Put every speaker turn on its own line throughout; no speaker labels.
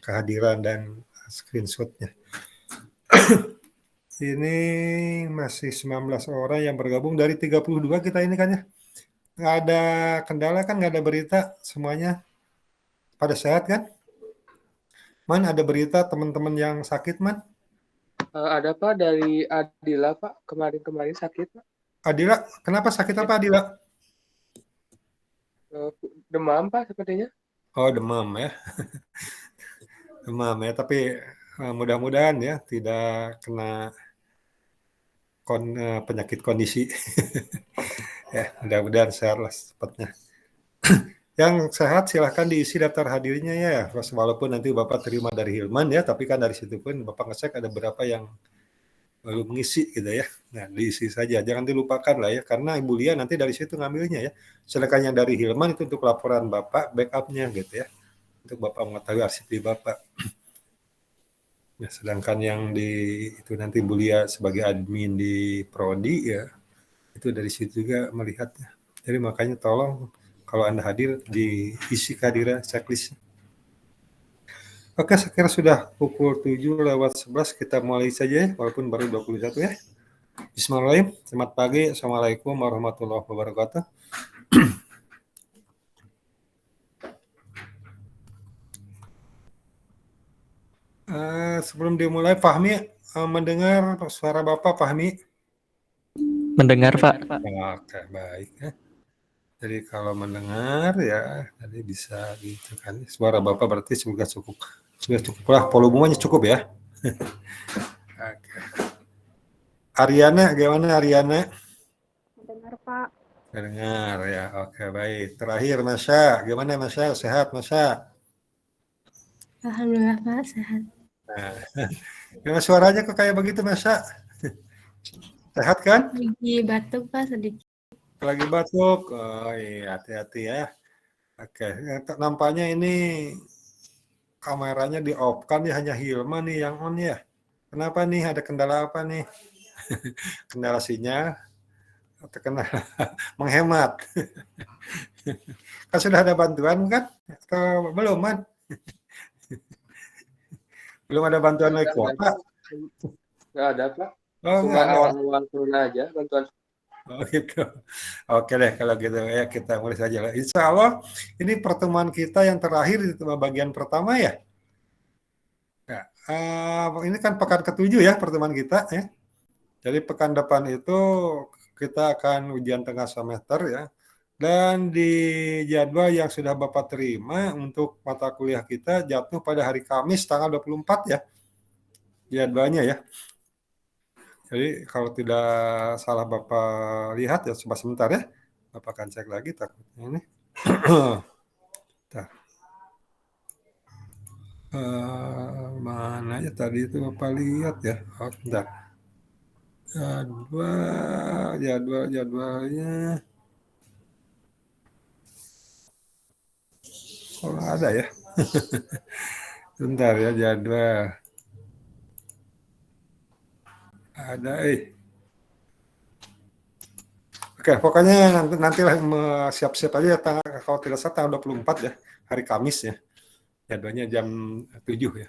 kehadiran dan screenshotnya. Ini masih 19 orang yang bergabung dari 32 kita ini kan ya. Nggak ada kendala kan, nggak ada berita, semuanya pada sehat kan? Man, ada berita teman-teman yang sakit, Man?
Ada Pak dari Adila Pak, kemarin sakit Pak.
Adila, kenapa sakit apa Adila?
Demam Pak sepertinya.
Oh, demam ya. Demam ya, tapi mudah-mudahan ya tidak kena penyakit kondisi. Ya, mudah-mudahan sehat lah cepatnya. Yang sehat silahkan diisi daftar hadirnya ya, walaupun nanti Bapak terima dari Hilman ya, tapi kan dari situ pun Bapak ngecek ada berapa yang belum mengisi gitu ya. Nah, diisi saja, jangan dilupakan lah ya, karena Ibu Lia nanti dari situ ngambilnya ya. Sedangkan yang dari Hilman itu untuk laporan Bapak, backupnya gitu ya, untuk Bapak mengetahui arsip di Bapak. Ya, sedangkan yang di itu nanti Bu Lia sebagai admin di Prodi ya, itu dari situ juga melihatnya. Jadi makanya tolong kalau Anda hadir diisi kehadiran checklist. Oke, saya kira sudah pukul 7:11, kita mulai saja ya, walaupun baru 21 ya. Bismillahirrahmanirrahim. Selamat pagi. Assalamualaikum warahmatullahi wabarakatuh. Sebelum dimulai, Fahmi mendengar suara Bapak, Fahmi?
Mendengar, Pak.
Oke, baik ya. Jadi kalau mendengar ya, tadi bisa gitu kan. Suara Bapak berarti sudah cukup lah, volumenya cukup ya. Oke. Ariana, gimana Ariana?
Mendengar, Pak.
Mendengar ya, oke baik. Terakhir Masya, gimana Masya? Sehat Masya?
Alhamdulillah, Pak, sehat.
Nah, gimana suaranya kok kayak begitu Masya? Sehat kan?
Lagi batuk, Pak, sedikit.
Lagi batuk? Oh iya, hati-hati ya. Oke, nampaknya ini kameranya di off kan ya, hanya Hilman nih yang on ya. Kenapa nih? Ada kendala apa nih? Kendala sinyal atau kendala menghemat? Kan sudah ada bantuan kan? Atau belum, Man? Belum ada bantuan dari kuota?
Nggak ada Pak.
Oh,
Cuma
nggak ada.
awal-awal turun aja bantuan.
Oh gitu. Oke deh kalau gitu ya, kita mulai saja lah. Insya Allah ini pertemuan kita yang terakhir di bagian pertama ya. Ya, ini kan pekan ke-7 ya pertemuan kita ya. Jadi pekan depan itu kita akan ujian tengah semester ya. Dan di jadwal yang sudah Bapak terima untuk mata kuliah kita jatuh pada hari Kamis tanggal 24 ya. Jadwalnya ya. Jadi kalau tidak salah Bapak lihat ya, coba sebentar ya. Bapak akan cek lagi takutnya ini. Mana ya tadi itu Bapak lihat ya. Oh, bentar. Jadwalnya. Oh, ada ya. Bentar ya jadwal. Ada Oke, pokoknya nantilah siap-siap aja kalau tidak salah tanggal 24 ya, hari Kamis ya. Jadwalnya jam 7 ya.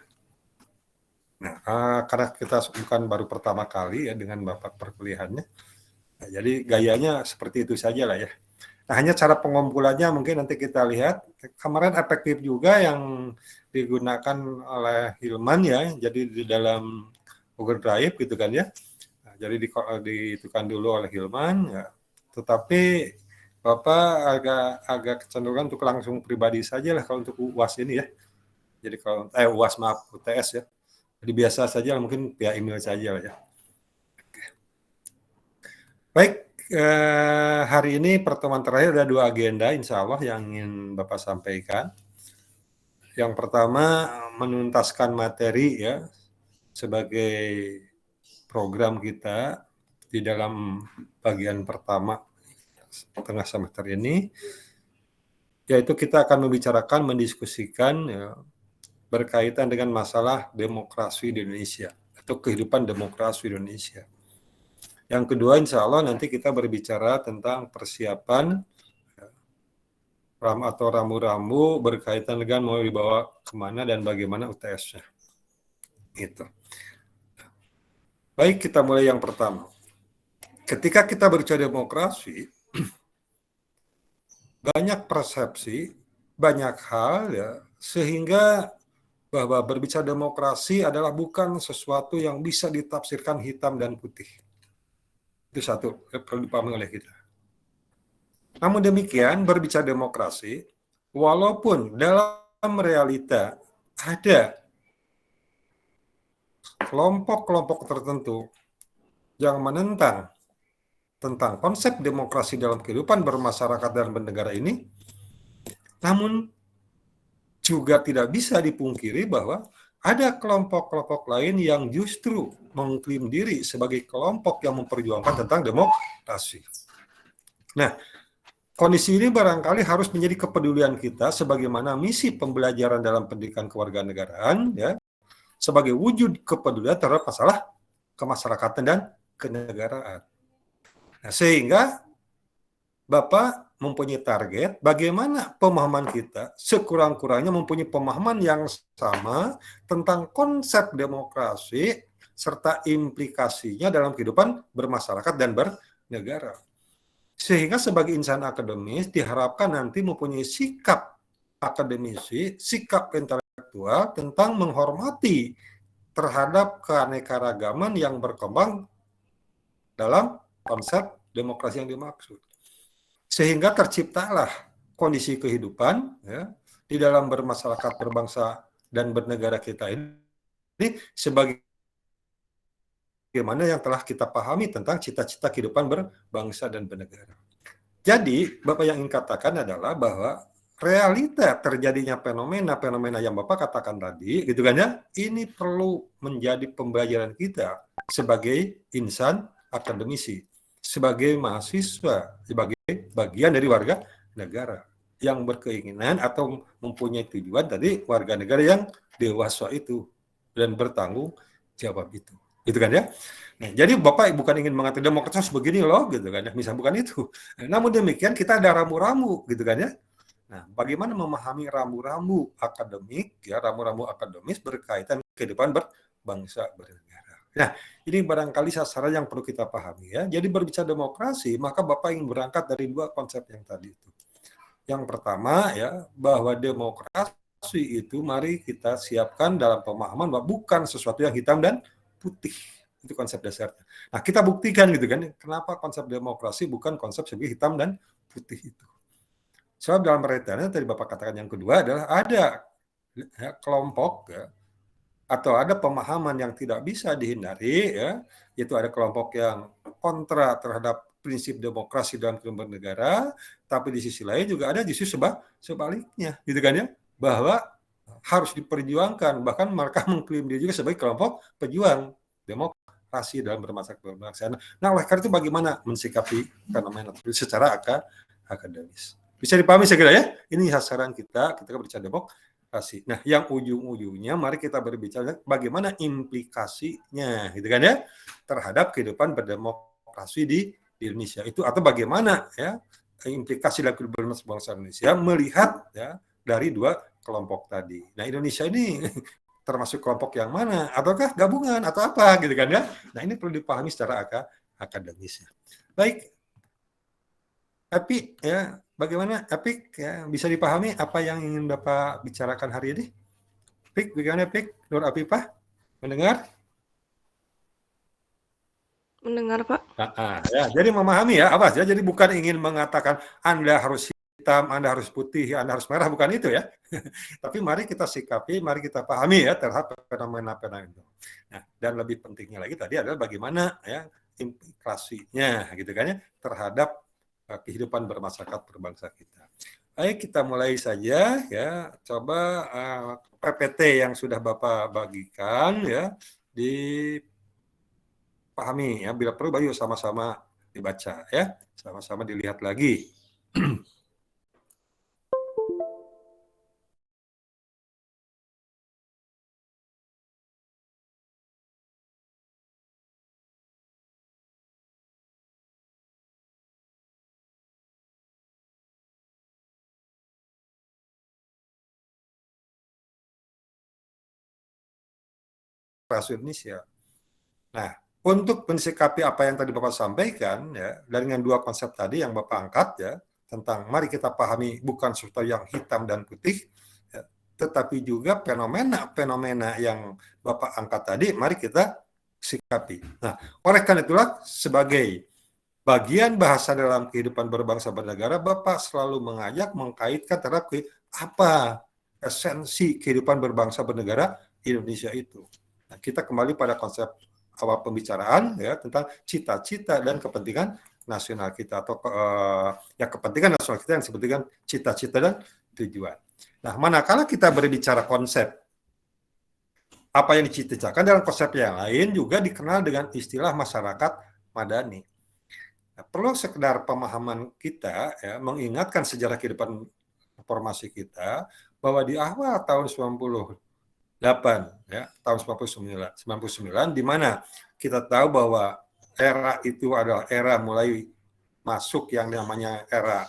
Nah, karena kita bukan baru pertama kali ya dengan Bapak perkuliahannya. Nah, jadi gayanya seperti itu saja lah ya. Nah, hanya cara pengumpulannya mungkin nanti kita lihat. Kemarin efektif juga yang digunakan oleh Hilman ya, jadi di dalam Google Drive gitu kan ya. Nah, jadi ditentukan dulu oleh Hilman ya. Tetapi Bapak agak kecenderungan untuk langsung pribadi saja lah kalau untuk UAS ini ya. Jadi kalau UAS maaf UTS ya. Jadi biasa saja mungkin via email saja lah ya. Baik, hari ini pertemuan terakhir ada 2 agenda insya Allah yang ingin Bapak sampaikan. Yang pertama menuntaskan materi ya sebagai program kita di dalam bagian pertama tengah semester ini, yaitu kita akan membicarakan, mendiskusikan ya, berkaitan dengan masalah demokrasi di Indonesia atau kehidupan demokrasi di Indonesia. Yang kedua, insya Allah nanti kita berbicara tentang persiapan atau rambu-rambu berkaitan dengan mau dibawa kemana dan bagaimana UTS-nya. Gitu. Baik, kita mulai yang pertama. Ketika kita berbicara demokrasi, banyak persepsi, banyak hal ya, sehingga bahwa berbicara demokrasi adalah bukan sesuatu yang bisa ditafsirkan hitam dan putih. Itu satu, perlu dipahami oleh kita. Namun demikian, berbicara demokrasi, walaupun dalam realita ada kelompok-kelompok tertentu yang menentang tentang konsep demokrasi dalam kehidupan bermasyarakat dan bernegara ini, namun juga tidak bisa dipungkiri bahwa ada kelompok-kelompok lain yang justru mengklaim diri sebagai kelompok yang memperjuangkan tentang demokrasi. Nah, kondisi ini barangkali harus menjadi kepedulian kita sebagaimana misi pembelajaran dalam pendidikan kewarganegaraan, ya, sebagai wujud kepedulian terhadap masalah kemasyarakatan dan kenegaraan. Nah, sehingga Bapak mempunyai target bagaimana pemahaman kita sekurang-kurangnya mempunyai pemahaman yang sama tentang konsep demokrasi serta implikasinya dalam kehidupan bermasyarakat dan bernegara. Sehingga sebagai insan akademis diharapkan nanti mempunyai sikap akademisi, sikap intelektual tentang menghormati terhadap keanekaragaman yang berkembang dalam konsep demokrasi yang dimaksud. Sehingga terciptalah kondisi kehidupan ya, di dalam bermasyarakat, berbangsa, dan bernegara kita ini sebagaimana yang telah kita pahami tentang cita-cita kehidupan berbangsa dan bernegara. Jadi, Bapak yang ingin katakan adalah bahwa realita terjadinya fenomena-fenomena yang Bapak katakan tadi, gitu kan ya, ini perlu menjadi pembelajaran kita sebagai insan akademisi, sebagai mahasiswa, sebagai bagian dari warga negara yang berkeinginan atau mempunyai tujuan tadi warga negara yang dewasa itu dan bertanggung jawab itu. Gitu kan ya. Nah, jadi Bapak bukan ingin mengatakan demokrasi begini loh, gitu kan ya. Misal bukan itu. Namun demikian kita ada rambu-rambu, gitu kan ya. Nah, bagaimana memahami rambu-rambu akademik, ya rambu-rambu akademis berkaitan kehidupan berbangsa bernegara. Nah, ini barangkali sasaran yang perlu kita pahami ya. Jadi berbicara demokrasi, maka Bapak ingin berangkat dari dua konsep yang tadi itu. Yang pertama ya, bahwa demokrasi itu mari kita siapkan dalam pemahaman bahwa bukan sesuatu yang hitam dan putih. Itu konsep dasarnya. Nah, kita buktikan gitu kan, kenapa konsep demokrasi bukan konsep sebagai hitam dan putih itu. Sebab dalam realitanya tadi Bapak katakan yang kedua adalah ada ya, kelompok ya, atau ada pemahaman yang tidak bisa dihindari ya, yaitu ada kelompok yang kontra terhadap prinsip demokrasi dalam kehidupan negara, tapi di sisi lain juga ada justru sebaliknya, gitu kan ya, bahwa harus diperjuangkan, bahkan mereka mengklaim diri juga sebagai kelompok pejuang demokrasi dalam bermasyarakat berbangsa. Nah, oleh karena itu bagaimana mensikapi fenomena tersebut secara akademis? Bisa dipahami saya kira ya, ini sasaran kita ketika berbicara demokrasi. Nah, yang ujung-ujungnya mari kita berbicara bagaimana implikasinya, gitu kan ya, terhadap kehidupan berdemokrasi di Indonesia itu, atau bagaimana ya implikasi dalam kehidupan bangsa Indonesia melihat ya dari dua kelompok tadi. Nah, Indonesia ini termasuk kelompok yang mana, ataukah gabungan atau apa, gitu kan ya. Nah, ini perlu dipahami secara akademis. Baik, Epi ya, bagaimana Epik ya, bisa dipahami apa yang ingin Bapak bicarakan hari ini? Pik, bagaimana Pik? Nur Afifah, mendengar?
Mendengar, Pak.
Ya, jadi memahami ya, apa ya? Jadi bukan ingin mengatakan Anda harus hitam, Anda harus putih, Anda harus merah, bukan itu ya. Tapi mari kita sikapi, mari kita pahami ya terhadap fenomena-fenomena itu. Nah, dan lebih pentingnya lagi tadi adalah bagaimana ya implikasinya gitu kan ya terhadap kehidupan bermasyarakat berbangsa kita. Baik, kita mulai saja ya. Coba PPT yang sudah Bapak bagikan ya dipahami ya. Bila perlu bayu sama-sama dibaca ya. Sama-sama dilihat lagi. rakyat Indonesia. Nah, untuk mensikapi apa yang tadi Bapak sampaikan, ya, dengan dua konsep tadi yang Bapak angkat, ya, tentang mari kita pahami bukan sesuatu yang hitam dan putih, ya, tetapi juga fenomena-fenomena yang Bapak angkat tadi, mari kita sikapi. Nah, oleh karena itulah sebagai bagian bahasa dalam kehidupan berbangsa bernegara, Bapak selalu mengkaitkan terhadap apa esensi kehidupan berbangsa bernegara Indonesia itu. Nah, kita kembali pada konsep awal pembicaraan, ya, tentang cita-cita dan kepentingan nasional kita, atau ya kepentingan nasional kita yang disebut dengan cita-cita dan tujuan. Nah, manakala kita berbicara konsep apa yang dicita-citakan dalam konsep yang lain juga dikenal dengan istilah masyarakat madani. Nah, perlu sekedar pemahaman kita, ya, mengingatkan sejarah kehidupan reformasi kita bahwa di awal tahun 98, ya, tahun 99 di mana kita tahu bahwa era itu adalah era mulai masuk yang namanya era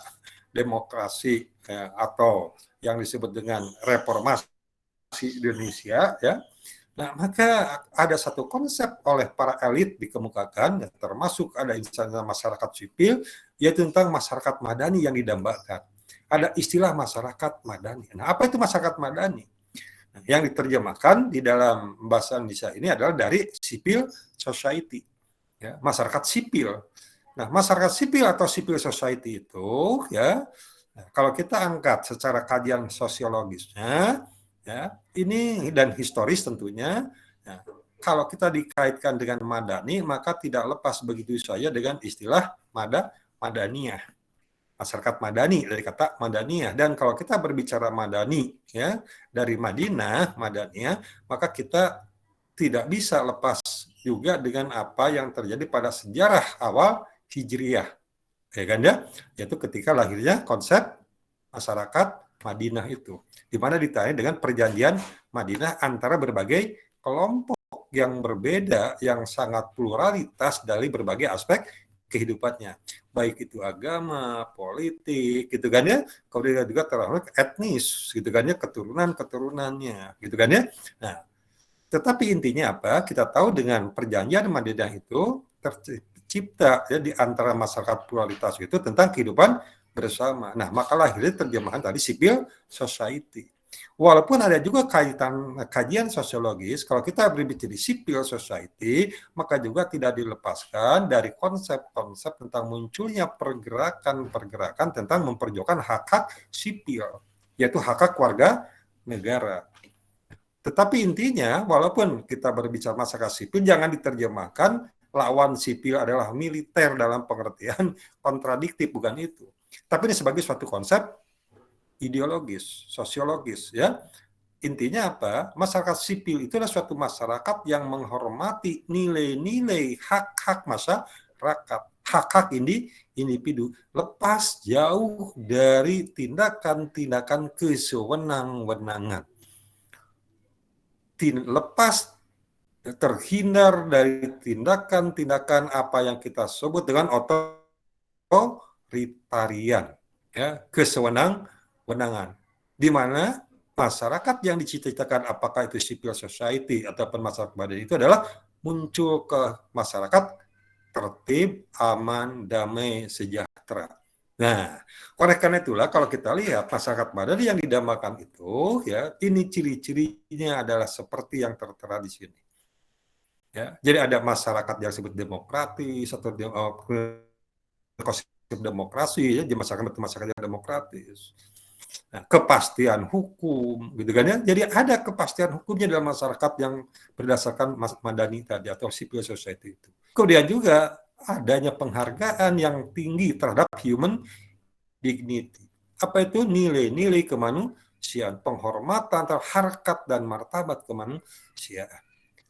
demokrasi, ya, atau yang disebut dengan reformasi Indonesia, ya. Nah, maka ada satu konsep oleh para elit dikemukakan, termasuk ada instansi masyarakat sipil, yaitu tentang masyarakat madani yang didambakan. Ada istilah masyarakat madani. Nah, apa itu masyarakat madani? Nah, yang diterjemahkan di dalam bahasa Indonesia ini adalah dari civil society, ya, masyarakat sipil. Nah, masyarakat sipil atau civil society itu, ya, nah, kalau kita angkat secara kajian sosiologisnya, ya, ini dan historis tentunya. Nah, kalau kita dikaitkan dengan madani, maka tidak lepas begitu saja dengan istilah madaniyah. Masyarakat madani dari kata madaniyah. Dan kalau kita berbicara madani, ya, dari Madinah, madaniyah, maka kita tidak bisa lepas juga dengan apa yang terjadi pada sejarah awal Hijriyah, ya kan, ya, yaitu ketika lahirnya konsep masyarakat Madinah itu, di mana ditanya dengan perjanjian Madinah antara berbagai kelompok yang berbeda, yang sangat pluralitas dari berbagai aspek kehidupannya, baik itu agama, politik, gitu kan, ya, kemudian juga termasuk etnis, gitu kan, ya, keturunan-keturunannya, gitu kan, ya. Nah, tetapi intinya apa? Kita tahu dengan perjanjian Madinah itu tercipta, ya, di antara masyarakat pluralitas itu tentang kehidupan bersama. Nah, maka lahirnya terjemahan tadi civil society. Walaupun ada juga kajian sosiologis, kalau kita berbicara di civil society, maka juga tidak dilepaskan dari konsep-konsep tentang munculnya pergerakan-pergerakan tentang memperjuangkan hak-hak sipil, yaitu hak-hak warga negara. Tetapi intinya, walaupun kita berbicara masyarakat sipil, jangan diterjemahkan lawan sipil adalah militer dalam pengertian kontradiktif, bukan itu. Tapi ini sebagai suatu konsep ideologis, sosiologis, ya. Intinya apa? Masyarakat sipil itu adalah suatu masyarakat yang menghormati nilai-nilai hak-hak masyarakat, hak-hak individu, lepas jauh dari tindakan-tindakan kesewenang-wenangan. Lepas terhindar dari tindakan-tindakan apa yang kita sebut dengan otoritarian, ya, kesewenang-wenangan, di mana masyarakat yang dicita-citakan apakah itu civil society ataupun masyarakat madani itu adalah muncul ke masyarakat tertib, aman, damai, sejahtera. Nah, oleh karena itulah kalau kita lihat masyarakat madani yang didambakan itu, ya, ini ciri-cirinya adalah seperti yang tertera di sini. Ya, jadi ada masyarakat yang disebut demokratis atau demokrasi, ya, di masyarakat yang demokratis. Nah, kepastian hukum, gitu kan, ya. Jadi ada kepastian hukumnya dalam masyarakat yang berdasarkan madani tadi atau civil society itu. Kemudian juga adanya penghargaan yang tinggi terhadap human dignity. Apa itu? Nilai-nilai kemanusiaan, penghormatan terhadap harkat dan martabat kemanusiaan.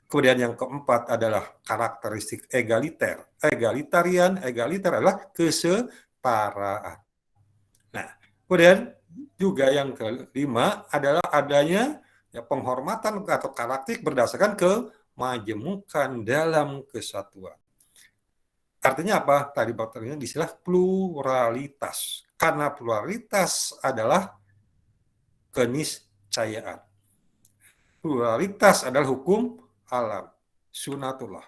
Kemudian yang keempat adalah karakteristik egaliter. Egaliter adalah kesetaraan. Nah, kemudian juga yang kelima adalah adanya, ya, penghormatan atau karakteristik berdasarkan kemajemukan dalam kesatuan. Artinya apa? Tadi bakternya istilah pluralitas. Karena pluralitas adalah keniscayaan. Pluralitas adalah hukum alam, sunatullah,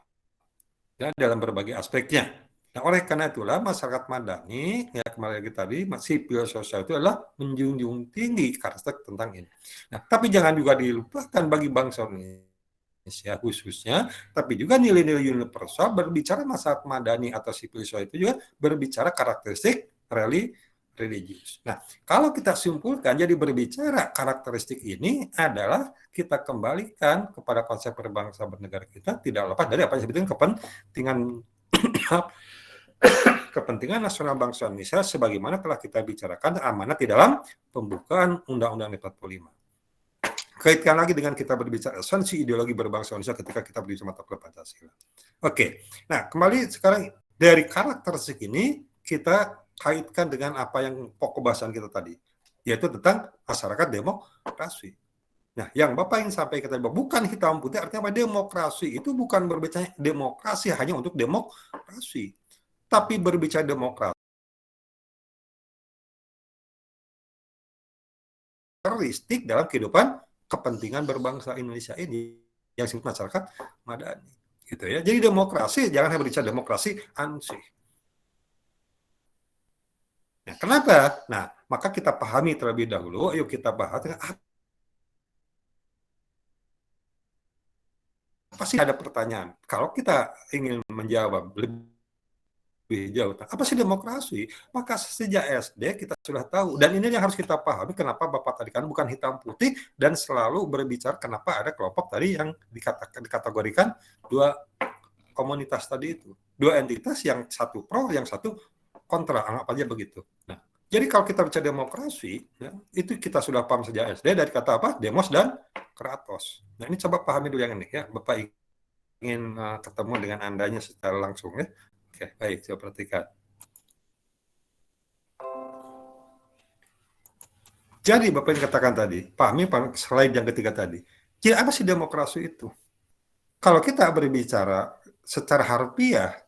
ya, dalam berbagai aspeknya. Nah, oleh karena itulah masyarakat madani, ya kembali lagi tadi, sipil sosial itu adalah menjunjung tinggi karakter tentang ini. Nah, tapi jangan juga dilupakan bagi bangsa Indonesia khususnya, tapi juga nilai-nilai universal berbicara masyarakat madani atau sipil sosial itu juga berbicara karakteristik religius. Nah, kalau kita simpulkan, jadi berbicara karakteristik ini adalah kita kembalikan kepada konsep berbangsa bernegara kita tidak lepas dari apa yang disebutkan kepentingan nasional bangsa Indonesia sebagaimana telah kita bicarakan amanat di dalam pembukaan Undang-Undang 45. Kaitkan lagi dengan kita berbicara esensi ideologi berbangsa Indonesia ketika kita berbicara mata kuliah Pancasila. Oke, nah kembali sekarang dari karakteristik ini kita kaitkan dengan apa yang pokok bahasan kita tadi, yaitu tentang masyarakat demokrasi. Nah, yang Bapak ingin sampaikan tadi, bukan hitam putih, artinya apa? Demokrasi itu bukan berbicara demokrasi hanya untuk demokrasi, tapi berbicara demokrasi karakteristik dalam kehidupan kepentingan berbangsa Indonesia ini yang disebut masyarakat madani, gitu ya. Jadi demokrasi jangan hanya berbicara demokrasi ansih. Nah, kenapa? Nah, maka kita pahami terlebih dahulu. Ayo kita bahas apa sih, ada pertanyaan. Kalau kita ingin menjawab lebih jauh, apa sih demokrasi? Maka sejak SD kita sudah tahu. Dan ini yang harus kita pahami kenapa Bapak tadi kan bukan hitam putih dan selalu berbicara kenapa ada kelompok tadi yang dikategorikan dua komunitas tadi itu. Dua entitas, yang satu pro, yang satu kontra, anggap aja begitu. Nah, jadi kalau kita bicara demokrasi, ya, itu kita sudah paham sejak SD dari kata apa? Demos dan kratos. Nah, ini coba pahami dulu yang ini ya. Bapak ingin ketemu dengan Andanya secara langsung ya. Oke, baik, coba perhatikan. Jadi Bapak yang katakan tadi, pahami slide yang ketiga tadi. Jadi apa sih demokrasi itu? Kalau kita berbicara secara harfiah,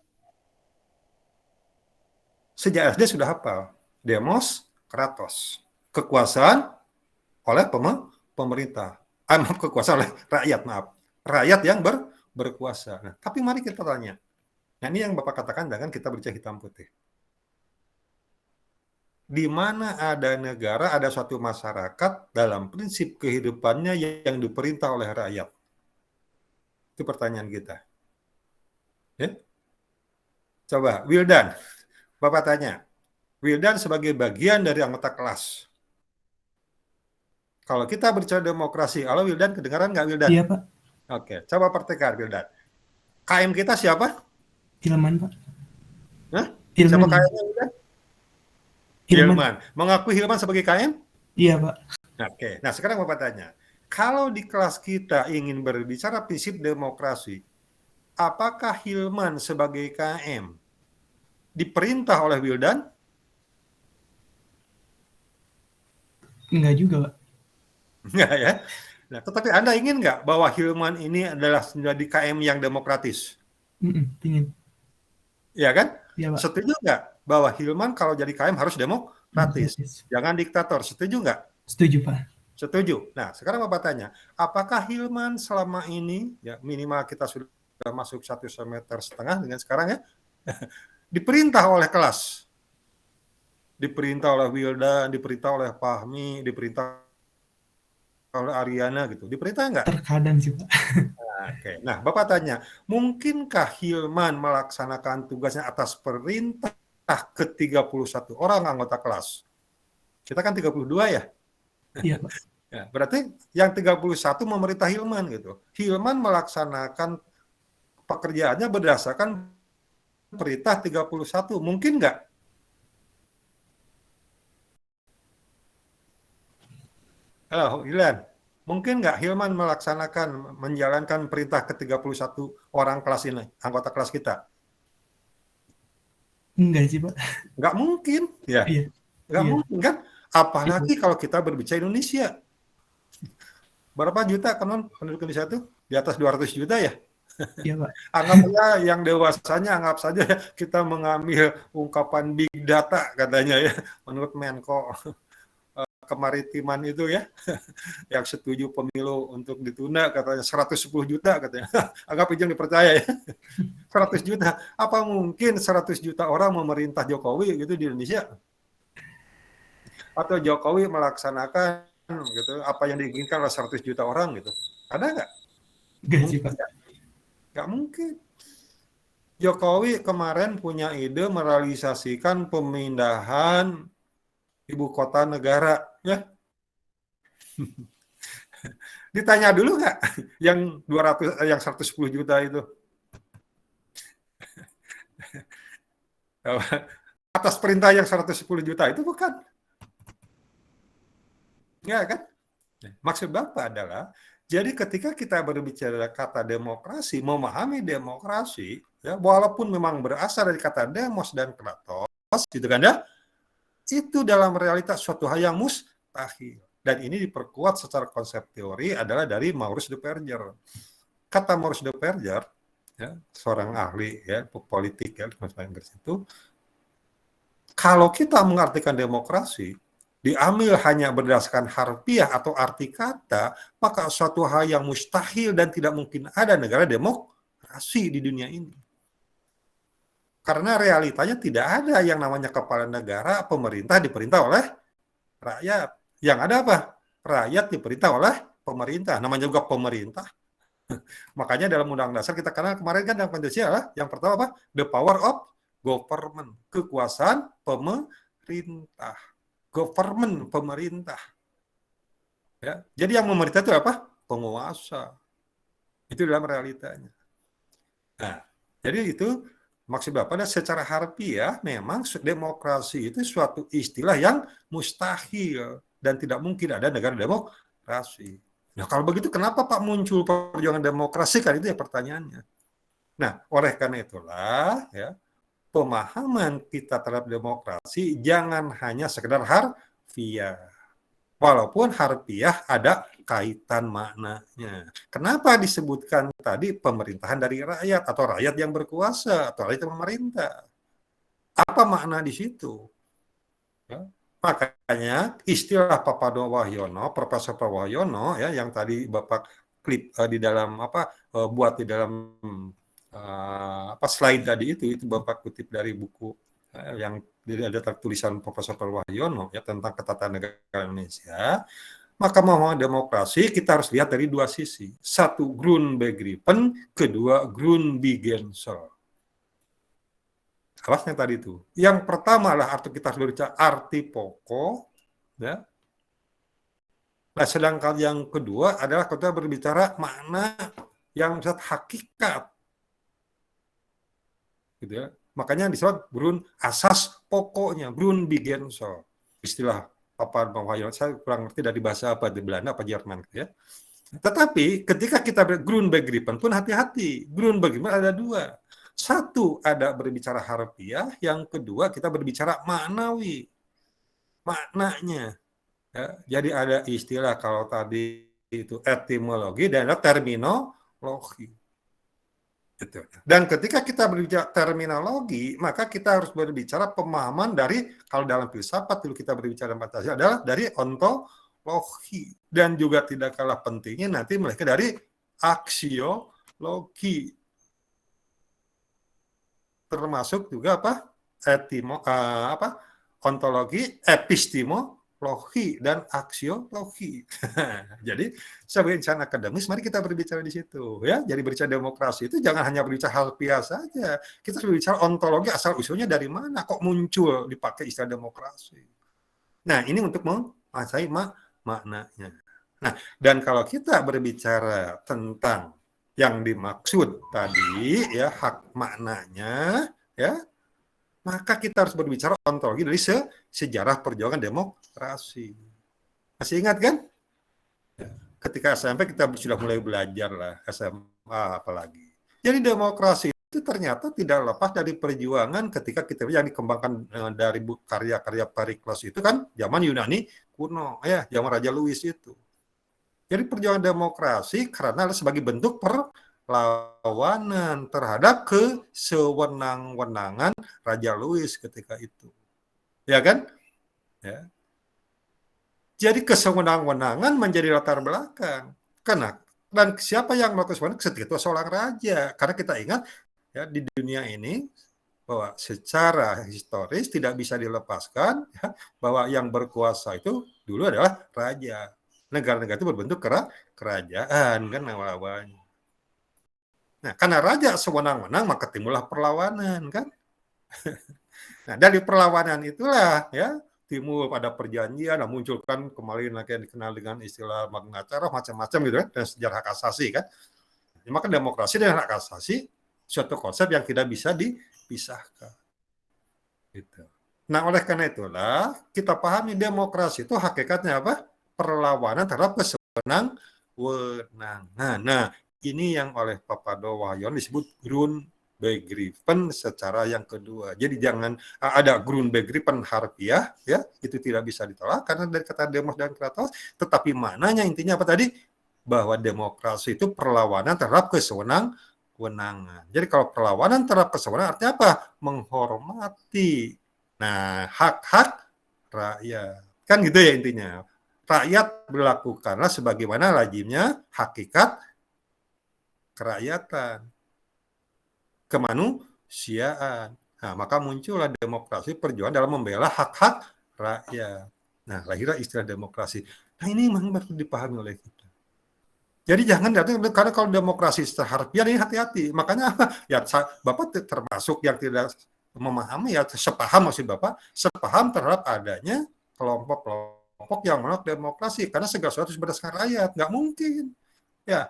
sejak SD sudah hafal. Demos, kratos. Kekuasaan oleh pemerintah. Kekuasaan oleh rakyat, maaf. Rakyat yang berkuasa. Nah, tapi mari kita tanya. Nah, ini yang Bapak katakan dengan kita berbicara hitam putih. Di mana ada negara, ada suatu masyarakat dalam prinsip kehidupannya yang diperintah oleh rakyat? Itu pertanyaan kita. Ya? Coba, Wildan. Bapak tanya, Wildan sebagai bagian dari anggota kelas. Kalau kita bicara demokrasi, halo Wildan, kedengaran nggak Wildan?
Iya Pak.
Oke, coba perhatikan Wildan. KM kita siapa?
Hilman Pak.
Hah?
Hilman.
Siapa KM-nya Wildan? Hilman. Mengakui Hilman sebagai KM?
Iya Pak.
Oke, nah sekarang Bapak tanya, kalau di kelas kita ingin berbicara prinsip demokrasi, apakah Hilman sebagai KM diperintah oleh Wildan?
Enggak juga Pak.
Enggak ya. Nah, tetapi Anda ingin nggak bahwa Hilman ini adalah menjadi KM yang demokratis?
Ingin.
Iya kan?
Iya Pak.
Setuju nggak bahwa Hilman kalau jadi KM harus demokratis? Jangan diktator. Setuju nggak?
Setuju Pak.
Setuju. Nah, sekarang Bapak tanya, apakah Hilman selama ini, ya minimal kita sudah masuk 1,5 semester dengan sekarang ya, diperintah oleh kelas, diperintah oleh Wildan, diperintah oleh Fahmi, diperintah oleh Ariana gitu, diperintah nggak?
Terkadang sih Pak.
Oke. Nah, Bapak tanya, mungkinkah Hilman melaksanakan tugasnya atas perintah ke-31 orang anggota kelas? Kita kan 32 ya?
Iya Pak.
Ya, berarti yang 31 memerintah Hilman gitu. Hilman melaksanakan pekerjaannya berdasarkan perintah 31. Mungkin nggak? Halo, Hilman. Mungkin nggak Hilman menjalankan perintah ke-31 orang kelas ini, anggota kelas kita?
Enggak sih Pak.
Nggak mungkin. Ya.
Iya.
Nggak
Iya.
mungkin kan? Apalagi kalau kita berbicara Indonesia. Berapa juta kan penduduk Indonesia itu? Di atas 200 juta ya?
Iya Pak.
Anggapnya yang dewasanya, anggap saja ya, kita mengambil ungkapan big data katanya ya, menurut Menko. kemaritiman itu ya, yang setuju pemilu untuk ditunda katanya 110 juta katanya. Agak pinjam dipercaya ya. 100 juta. Apa mungkin 100 juta orang memerintah Jokowi gitu di Indonesia? Atau Jokowi melaksanakan gitu apa yang diinginkan oleh 100 juta orang gitu. Ada nggak?
Enggak sih, Pak.
Nggak mungkin. Jokowi kemarin punya ide merealisasikan pemindahan ibu kota negara, ya. Ditanya dulu nggak yang 110 juta itu? Atas perintah yang 110 juta itu bukan? Nggak kan? Maksud Bapak adalah, jadi ketika kita berbicara kata demokrasi, memahami demokrasi, ya, walaupun memang berasal dari kata demos dan kratos, gitu kan ya, itu dalam realitas suatu hal yang mustahil. Dan ini diperkuat secara konsep teori adalah dari Maurice de Perger. Kata Maurice de Perger, ya, seorang ahli ya politik ya bahasa Inggris itu, kalau kita mengartikan demokrasi diambil hanya berdasarkan harfiah atau arti kata, maka suatu hal yang mustahil dan tidak mungkin ada negara demokrasi di dunia ini. Karena realitanya tidak ada yang namanya kepala negara, pemerintah diperintah oleh rakyat. Yang ada apa? Rakyat diperintah oleh pemerintah. Namanya juga pemerintah. Makanya dalam Undang-Undang Dasar kita kenal kemarin kan dalam Pancasila, yang pertama apa? The power of government. Kekuasaan pemerintah. Government, pemerintah. Ya. Jadi yang memerintah itu apa? Penguasa. Itu dalam realitanya. Nah, jadi itu maksud Bapak, secara harfiah memang demokrasi itu suatu istilah yang mustahil dan tidak mungkin ada negara demokrasi. Nah, kalau begitu kenapa Pak muncul perjuangan demokrasi? Kan itu ya pertanyaannya. Nah, oleh karena itulah ya, pemahaman kita terhadap demokrasi jangan hanya sekedar harfiah. Walaupun harfiah ada kaitan maknanya. Kenapa disebutkan tadi pemerintahan dari rakyat atau rakyat yang berkuasa atau rakyat yang memerintah? Apa makna di situ? Ya. Makanya istilah Pak Wahyono, Profesor Pak Wahyono ya yang tadi Bapak klip di dalam buat di dalam slide tadi itu Bapak kutip dari buku yang ada tulisan Profesor Wahyono ya tentang ketatanegaraan Indonesia. Maka mau demokrasi kita harus lihat dari dua sisi. Satu Grundbegriffen, kedua Grundbeginsel. Kelasnya tadi itu. Yang pertama lah arti kita harus berbicara arti pokok, ya. Nah, sedangkan yang kedua adalah kita berbicara makna yang hakikat. Gitu ya. Makanya disebut asas pokoknya, Grundbeginsel. Istilah Papa Wahyono, saya kurang ngerti dari bahasa apa, di Belanda apa Jerman ya. Tetapi ketika kita Grundbegriffen pun hati-hati. Grundbegriffen ada dua. Satu ada berbicara harfiah, yang kedua kita berbicara maknawi. Maknanya. Ya, jadi ada istilah kalau tadi itu etimologi dan ada terminologi. Gitu. Dan ketika kita berbicara terminologi, maka kita harus berbicara pemahaman dari, kalau dalam filsafat dulu kita berbicara Pancasila adalah dari ontologi. Dan juga tidak kalah pentingnya nanti mereka dari aksiologi. Termasuk juga ontologi, epistemologi dan aksiologi. Jadi sebagai insan akademis mari kita berbicara di situ ya. Jadi berbicara demokrasi itu jangan hanya berbicara harfiah saja. Kita harus berbicara ontologi asal usulnya dari mana kok muncul dipakai istilah demokrasi. Nah, ini untuk menguasai maknanya. Nah, dan kalau kita berbicara tentang yang dimaksud tadi ya hak maknanya ya, maka kita harus berbicara ontologi dari sejarah perjuangan demokrasi. Masih ingat kan? Ketika SMP kita sudah mulai belajar lah, SMA apalagi. Jadi demokrasi itu ternyata tidak lepas dari perjuangan ketika kita yang dikembangkan dari karya-karya Perikles itu kan zaman Yunani kuno, ya, zaman Raja Louis itu. Jadi perjuangan demokrasi karena sebagai bentuk perlawanan terhadap kesewenang-wenangan Raja Louis ketika itu. Ya kan? Ya. Jadi kesewenang-wenangan menjadi latar belakang. Dan siapa yang melakukan kesewenangan? Ketika seorang raja. Karena kita ingat ya di dunia ini bahwa secara historis tidak bisa dilepaskan ya, bahwa yang berkuasa itu dulu adalah raja. Negara-negara itu berbentuk kerajaan kan awal-awalnya. Nah, karena raja sewenang-wenang maka timbullah perlawanan kan. Nah, dari perlawanan itulah ya timbul pada perjanjian, nah, munculkan kembali yang dikenal dengan istilah Magna Carta macam-macam gitu kan, dan sejarah hak asasi kan. Maka demokrasi dan hak asasi suatu konsep yang tidak bisa dipisahkan. Gitu. Nah, oleh karena itulah kita pahami demokrasi itu hakikatnya apa? Perlawanan terhadap kesewenang-wenangan. Nah, ini yang oleh Papado Wahyono disebut Grundbegriffen secara yang kedua. Jadi jangan ada Grundbegriffen harfiah, ya itu tidak bisa ditolak karena dari kata demos dan kratos. Tetapi maknanya intinya apa tadi? Bahwa demokrasi itu perlawanan terhadap kesewenang-wenangan. Jadi kalau perlawanan terhadap kesewenangan artinya apa? Menghormati. Nah, hak-hak rakyat. Kan gitu ya intinya. Rakyat berlakukanlah sebagaimana lazimnya hakikat kerakyatan, kemanusiaan. Nah, maka muncullah demokrasi perjuangan dalam membela hak-hak rakyat. Nah, lahirlah istilah demokrasi. Nah, ini memang perlu dipahami oleh kita. Jadi jangan karena kalau demokrasi secara harfiah ini hati-hati. Makanya ya Bapak termasuk yang tidak memahami ya sepaham maksud Bapak, sepaham terhadap adanya kelompok-kelompok yang menolak demokrasi karena segala sesuatu harus berdasarkan rakyat, nggak mungkin. Ya.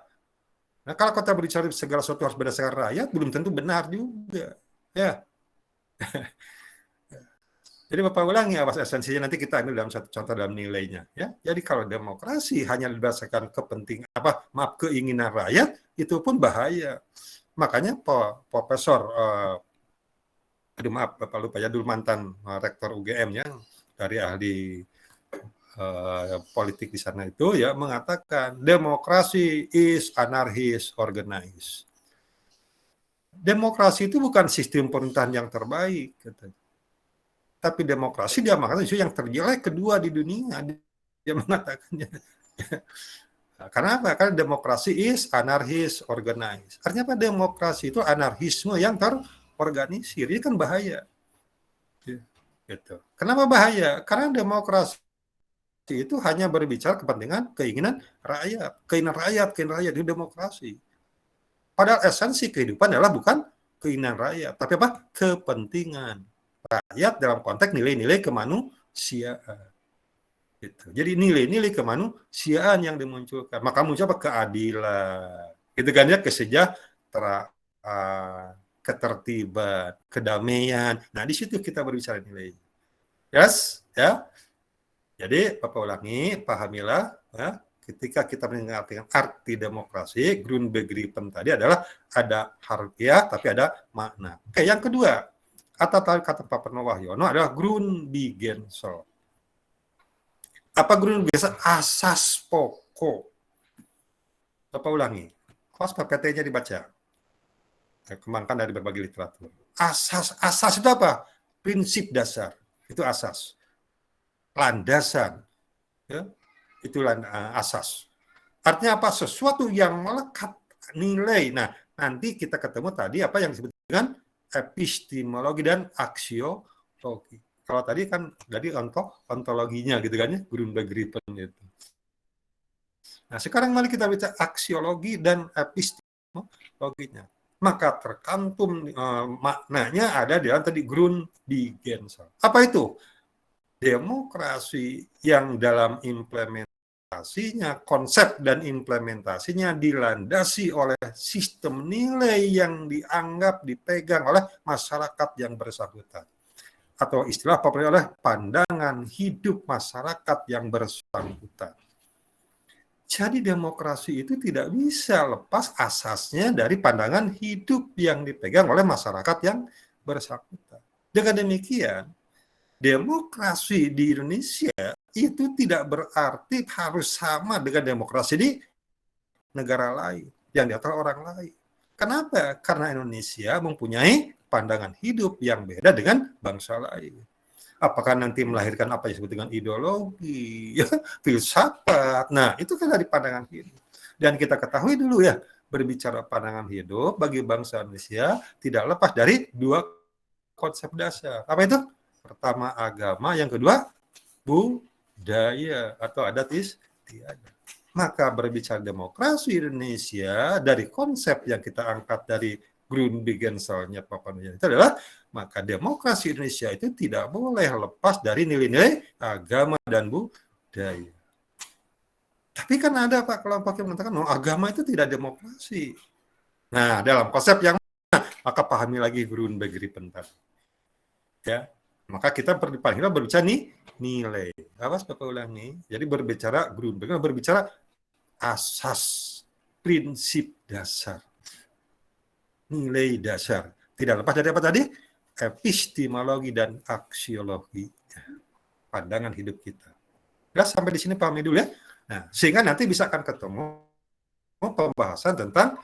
Nah, kalau kita berbicara segala sesuatu harus berdasarkan rakyat, belum tentu benar juga. Ya. Jadi Bapak ulangi awas esensinya nanti kita ambil dalam satu contoh dalam nilainya. Ya. Jadi kalau demokrasi hanya berdasarkan keinginan rakyat, itu pun bahaya. Makanya Profesor Bapak lupa ya, dulu mantan rektor UGM ya, dari ahli politik di sana itu ya mengatakan demokrasi is anarchist organized. Demokrasi itu bukan sistem pemerintahan yang terbaik, katanya. Tapi demokrasi dia mengatakan isu yang terjelek kedua di dunia. Dia mengatakannya. Karena apa? Karena demokrasi is anarchist organized. Artinya apa? Demokrasi itu anarkisme yang terorganisir. Ini kan bahaya. Gitu. Kenapa bahaya? Karena demokrasi itu hanya berbicara kepentingan keinginan rakyat. Keinginan rakyat itu demokrasi. Padahal esensi kehidupan adalah bukan keinginan rakyat, tapi apa? Kepentingan rakyat dalam konteks nilai-nilai kemanusiaan. Gitu. Jadi nilai-nilai kemanusiaan yang dimunculkan. Maka muncul apa? Keadilan. Itu kan ya, kesejahteraan, ketertiban, kedamaian. Nah, di situ kita berbicara nilai. Yes, ya. Jadi, Bapak ulangi, pahamilah, ya, ketika kita mengartikan arti demokrasi, Grundbegriffen tadi adalah ada harfiah, tapi ada makna. Oke, yang kedua, kata Pak Purno Wahyono adalah Grundbeginsel. Apa Grundbeginsel? Asas pokok. Bapak ulangi. Kos PPT-nya dibaca. Kembangkan dari berbagai literatur. Asas itu apa? Prinsip dasar. Itu asas. Landasan. Ya, itu asas. Artinya apa? Sesuatu yang melekat nilai. Nah, nanti kita ketemu tadi apa yang disebut dengan epistemologi dan aksiologi. Kalau tadi kan ontologinya gitu kan ya, Grundbegriffen itu. Nah, sekarang mari kita bicara aksiologi dan epistemologinya. Maka terkantum maknanya ada di dalam tadi Grundbegriffen. Apa itu? Demokrasi yang dalam implementasinya, konsep dan implementasinya dilandasi oleh sistem nilai yang dianggap dipegang oleh masyarakat yang bersangkutan. Atau istilah populer oleh pandangan hidup masyarakat yang bersangkutan. Jadi demokrasi itu tidak bisa lepas asasnya dari pandangan hidup yang dipegang oleh masyarakat yang bersangkutan. Dengan demikian, demokrasi di Indonesia itu tidak berarti harus sama dengan demokrasi di negara lain, yang diatur orang lain. Kenapa? Karena Indonesia mempunyai pandangan hidup yang beda dengan bangsa lain. Apakah nanti melahirkan apa yang disebut dengan ideologi, ya, filsafat. Nah, itu kan dari pandangan hidup. Dan kita ketahui dulu ya, berbicara pandangan hidup bagi bangsa Indonesia tidak lepas dari dua konsep dasar. Apa itu? Pertama agama, yang kedua budaya atau adat istiadat. Maka berbicara demokrasi Indonesia dari konsep yang kita angkat dari Grundgesetz-nya Papa Nuyan itu adalah maka demokrasi Indonesia itu tidak boleh lepas dari nilai-nilai agama dan budaya. Tapi kan ada Pak kelompok yang mengatakan agama itu tidak demokrasi. Nah, dalam konsep yang mana? Maka pahami lagi Grundbegriffen tadi. Ya, maka kita paling berbicara nih nilai. Awas Bapak ulangi. Jadi berbicara Grundbegriffen, berbicara asas, prinsip dasar. Nilai dasar. Tidak lepas dari apa tadi? Epistemologi dan aksiologi. Pandangan hidup kita. Jelas sampai di sini pahami dulu ya. Nah, sehingga nanti bisa akan ketemu pembahasan tentang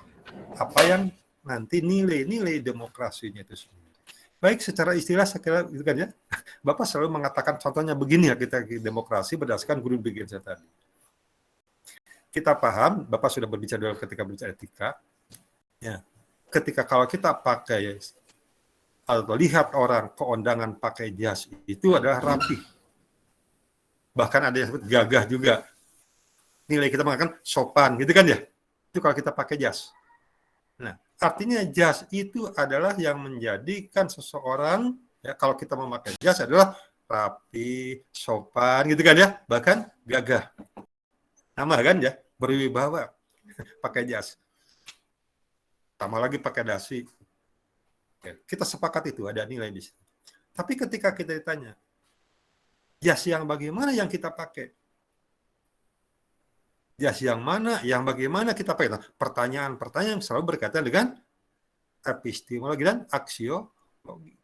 apa yang nanti nilai-nilai demokrasinya itu sendiri. Baik, secara istilah saya kira itu kan ya. Bapak selalu mengatakan contohnya begini ya, kita demokrasi berdasarkan Grundgesetz tadi. Kita paham, Bapak sudah berbicara ketika berbicara etika. Ya. Ketika kalau kita pakai atau lihat orang keundangan pakai jas itu adalah rapi. Bahkan ada yang disebut gagah juga. Nilai kita mengatakan sopan, gitu kan ya? Itu kalau kita pakai jas. Nah, artinya jas itu adalah yang menjadikan seseorang, ya kalau kita memakai jas adalah rapi, sopan, gitu kan ya? Bahkan gagah. Nama kan ya? Berwibawa. Pakai jas. Tambah lagi pakai dasi. Oke, kita sepakat itu, ada nilai di situ. Tapi ketika kita ditanya, jas yang bagaimana yang kita pakai? Jas yang mana, yang bagaimana kita pakai? Nah, pertanyaan-pertanyaan yang selalu berkaitan dengan epistemologi dan aksiologi.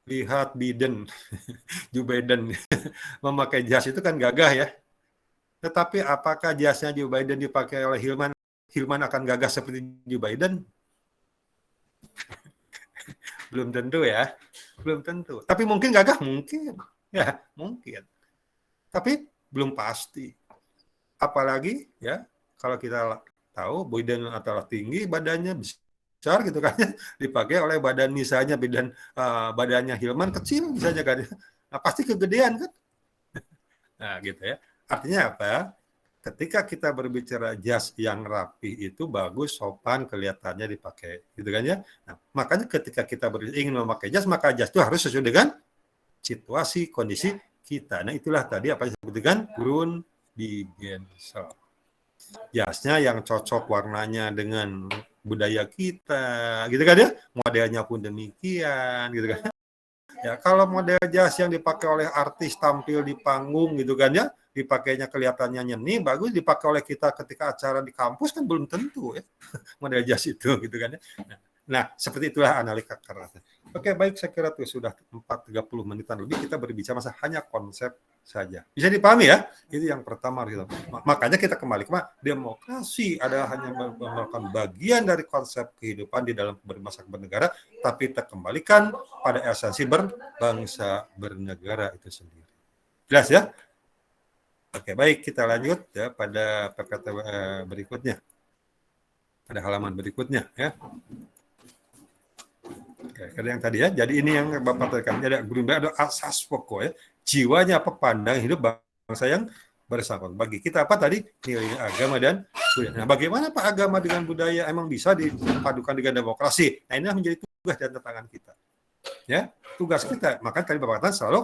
Lihat Biden, Joe Biden, memakai jas itu kan gagah ya. Tetapi apakah jasnya Joe Biden dipakai oleh Hilman akan gagah seperti Joe Biden? Belum tentu ya. Belum tentu. Tapi mungkin gagah? Mungkin. Ya, mungkin. Tapi belum pasti. Apalagi ya, kalau kita tahu Biden adalah tinggi, badannya besar gitu kan, dipakai oleh badan misalnya badannya Hilman kecil misalnya kan. Nah, pasti kegedean kan? Nah, gitu ya. Artinya apa? Ketika kita berbicara jas yang rapi itu bagus, sopan, kelihatannya dipakai, gitu kan ya. Nah, makanya ketika kita ingin memakai jas, maka jas itu harus sesuai dengan situasi, kondisi kita. Nah, itulah tadi apa yang disebut dengan Grundgesetz. Jasnya yang cocok warnanya dengan budaya kita, gitu kan ya. Modelnya pun demikian, gitu kan. Ya, kalau model jas yang dipakai oleh artis tampil di panggung gitu kan ya, dipakainya kelihatannya nyeni, bagus, dipakai oleh kita ketika acara di kampus kan belum tentu ya model jas itu gitu kan ya. Nah, seperti itulah analisa kekerasan. Oke, baik, saya kira tuh sudah 30 menitan lebih kita berbicara masa hanya konsep saja. Bisa dipahami ya? Itu yang pertama gitu. Makanya kita kembali ke demokrasi adalah hanya merupakan bagian dari konsep kehidupan di dalam berbangsa bernegara, tapi kita kembalikan pada esensi berbangsa bernegara itu sendiri. Jelas ya? Oke, baik, kita lanjut ya pada PPT berikutnya. Pada halaman berikutnya ya. Oke, yang tadi ya. Jadi ini yang Bapak tekan. Jadi Grundbegriffen ada asas pokok ya. Jiwanya apa, pandang hidup bangsa yang bersangkutan. Bagi kita apa tadi? Nilai agama dan budaya. Nah, bagaimana Pak agama dengan budaya emang bisa dipadukan dengan demokrasi? Nah, ini menjadi tugas dan tantangan kita. Ya, tugas kita. Maka tadi Bapak katakan selalu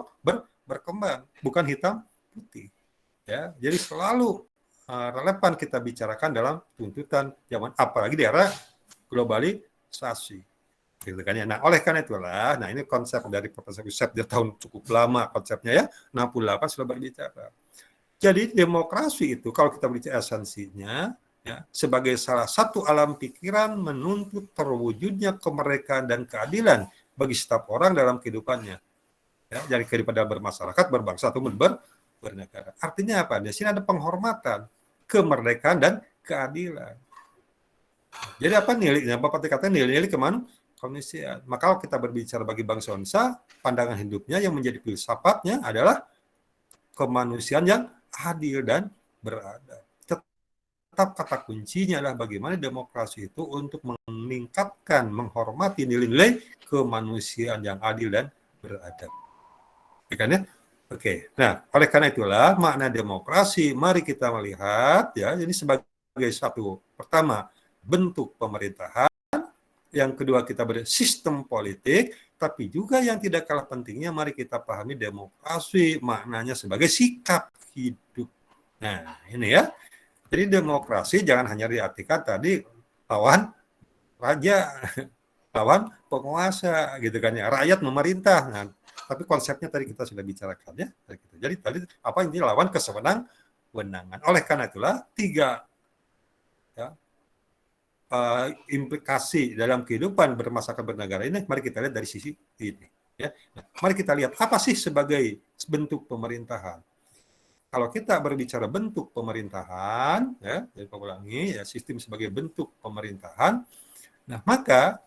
berkembang, bukan hitam putih. Ya, jadi selalu relevan kita bicarakan dalam tuntutan zaman, apalagi di era globalisasi. Gitu kan ya. Nah, oleh karena itulah, nah ini konsep dari Profesor Yusef dia tahun cukup lama konsepnya ya, 68 sudah berbicara. Jadi demokrasi itu kalau kita bicara esensinya ya, sebagai salah satu alam pikiran menuntut terwujudnya kemerdekaan dan keadilan bagi setiap orang dalam kehidupannya. Ya, jadi kehidupan dalam bermasyarakat, berbangsa atau bernegara. Artinya apa? Di sini ada penghormatan, kemerdekaan dan keadilan. Jadi apa nilainya? Bapak katakan nilai-nilai kemana? kemanusiaan. Maka kalau kita berbicara bagi bangsa Indonesia, pandangan hidupnya yang menjadi filsafatnya adalah kemanusiaan yang adil dan beradab. Tetap kata kuncinya adalah bagaimana demokrasi itu untuk meningkatkan, menghormati nilai-nilai kemanusiaan yang adil dan beradab. Kan ya? Oke. Nah, oleh karena itulah makna demokrasi, mari kita melihat ya, ini sebagai satu pertama bentuk pemerintahan, yang kedua kita bersistem politik, tapi juga yang tidak kalah pentingnya mari kita pahami demokrasi maknanya sebagai sikap hidup. Nah, ini ya. Jadi demokrasi jangan hanya diartikan tadi lawan raja, lawan penguasa gitu kan ya, rakyat memerintah. Nah, tapi konsepnya tadi kita sudah bicarakan ya. Jadi tadi apa intinya lawan kesewenang-wenangan. Oleh karena itulah tiga ya, implikasi dalam kehidupan bermasyarakat bernegara ini mari kita lihat dari sisi ini ya. Nah, mari kita lihat apa sih sebagai bentuk pemerintahan. Kalau kita berbicara bentuk pemerintahan ya, jadi ulangi ya, sistem sebagai bentuk pemerintahan, nah maka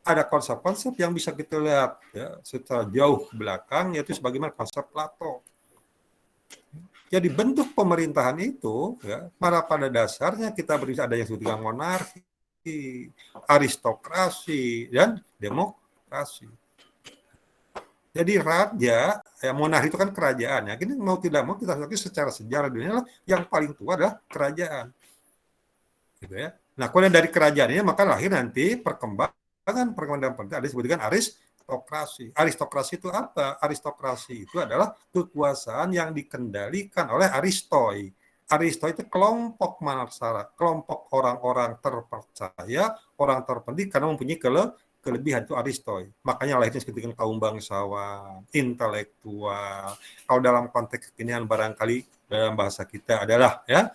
ada konsep-konsep yang bisa kita lihat ya, secara jauh ke belakang, yaitu sebagaimana konsep Plato. Jadi bentuk pemerintahan itu, ya, pada dasarnya kita berbicara ada yang disebut dengan monarki, aristokrasi, dan demokrasi. Jadi raja, ya monarki itu kan kerajaan. Ya. Ini mau tidak mau kita lihat secara sejarah dunia yang paling tua adalah kerajaan. Gitu ya. Nah, kemudian dari kerajaan ini maka lahir nanti perkembangan politik ada disebutkan aristokrasi. Aristokrasi itu apa? Aristokrasi itu adalah kekuasaan yang dikendalikan oleh aristoi. Aristoi itu kelompok masyarakat, kelompok orang-orang terpercaya, orang terpenting karena mempunyai kelebihan itu aristoi. Makanya lahirnya seperti kaum bangsawan, intelektual. Kalau dalam konteks kekinian barangkali dalam bahasa kita adalah ya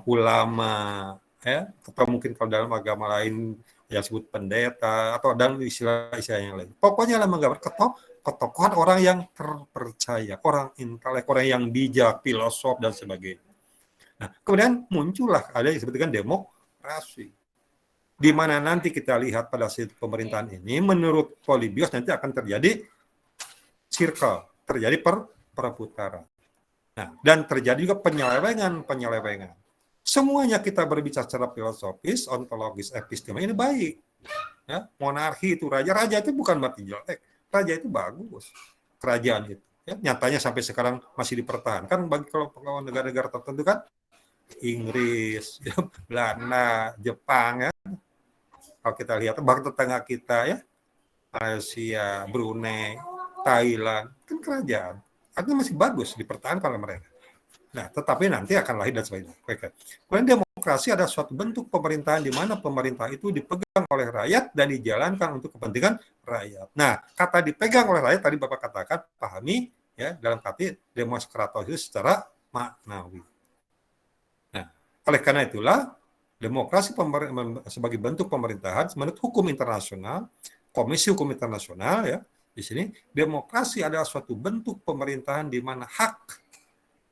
ulama, ya, atau mungkin kalau dalam agama lain yang disebut pendeta atau dalam istilah-istilah yang lain. Pokoknya adalah menggambar ketokohan orang yang terpercaya, orang intelek, orang yang bijak, filosof dan sebagainya. Nah, kemudian muncullah ada yang disebutkan demokrasi. Di mana nanti kita lihat pada saat pemerintahan ini, menurut Polybius nanti akan terjadi circle, terjadi perputaran. Nah, dan terjadi juga penyelewengan. Semuanya kita berbicara secara filosofis, ontologis, epistemik ini baik. Ya, monarki itu raja itu bukan berarti jelek, raja itu bagus. Kerajaan itu, ya, nyatanya sampai sekarang masih dipertahankan bagi kalau negara-negara tertentu kan, Inggris, ya, Belanda, Jepang, ya. Kalau kita lihat bahkan tetangga kita ya, Malaysia, Brunei, Thailand, kan kerajaan. Artinya masih bagus dipertahankan oleh mereka. Nah, tetapi nanti akan lahir dan sebagainya. Kemudian demokrasi adalah suatu bentuk pemerintahan di mana pemerintah itu dipegang oleh rakyat dan dijalankan untuk kepentingan rakyat. Nah, kata dipegang oleh rakyat tadi Bapak katakan, pahami ya dalam kata demokratos itu secara maknawi. Nah, oleh karena itulah demokrasi sebagai bentuk pemerintahan menurut hukum internasional, Komisi Hukum Internasional ya, di sini demokrasi adalah suatu bentuk pemerintahan di mana hak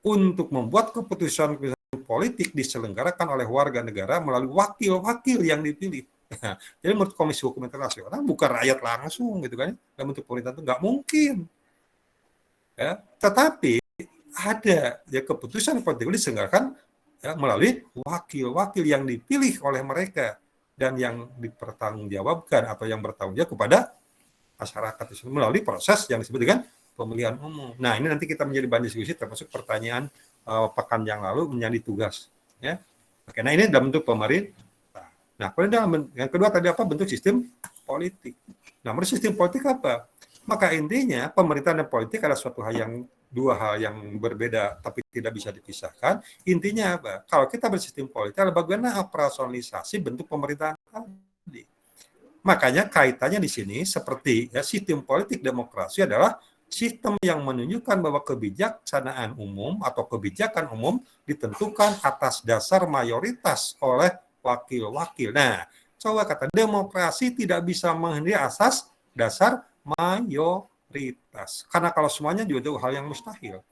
untuk membuat keputusan politik diselenggarakan oleh warga negara melalui wakil-wakil yang dipilih. Jadi menurut Komisi Hukum Internasional bukan rakyat langsung gitu kan, dalam bentuk pemerintahan itu nggak mungkin. Ya, tetapi ada ya keputusan politik diselenggarakan ya, melalui wakil-wakil yang dipilih oleh mereka dan yang dipertanggungjawabkan atau yang bertanggung jawab kepada masyarakat itu melalui proses yang disebut dengan pemilihan umum. Nah, ini nanti kita menjadi bahan diskusi termasuk pertanyaan pekan yang lalu menjadi tugas. Ya. Oke, nah ini dalam bentuk pemerintah. Nah, kemudian yang kedua tadi apa? Bentuk sistem politik. Nah, menurut sistem politik apa? Maka intinya pemerintahan dan politik adalah suatu hal yang dua hal yang berbeda tapi tidak bisa dipisahkan. Intinya apa? Kalau kita bersistem politik adalah bagaimana operasionalisasi bentuk pemerintahan tadi. Makanya kaitannya di sini seperti ya, sistem politik demokrasi adalah sistem yang menunjukkan bahwa kebijaksanaan umum atau kebijakan umum ditentukan atas dasar mayoritas oleh wakil-wakil. Nah, coba kata demokrasi tidak bisa menghindari asas dasar mayoritas. Karena kalau semuanya juga itu hal yang mustahil.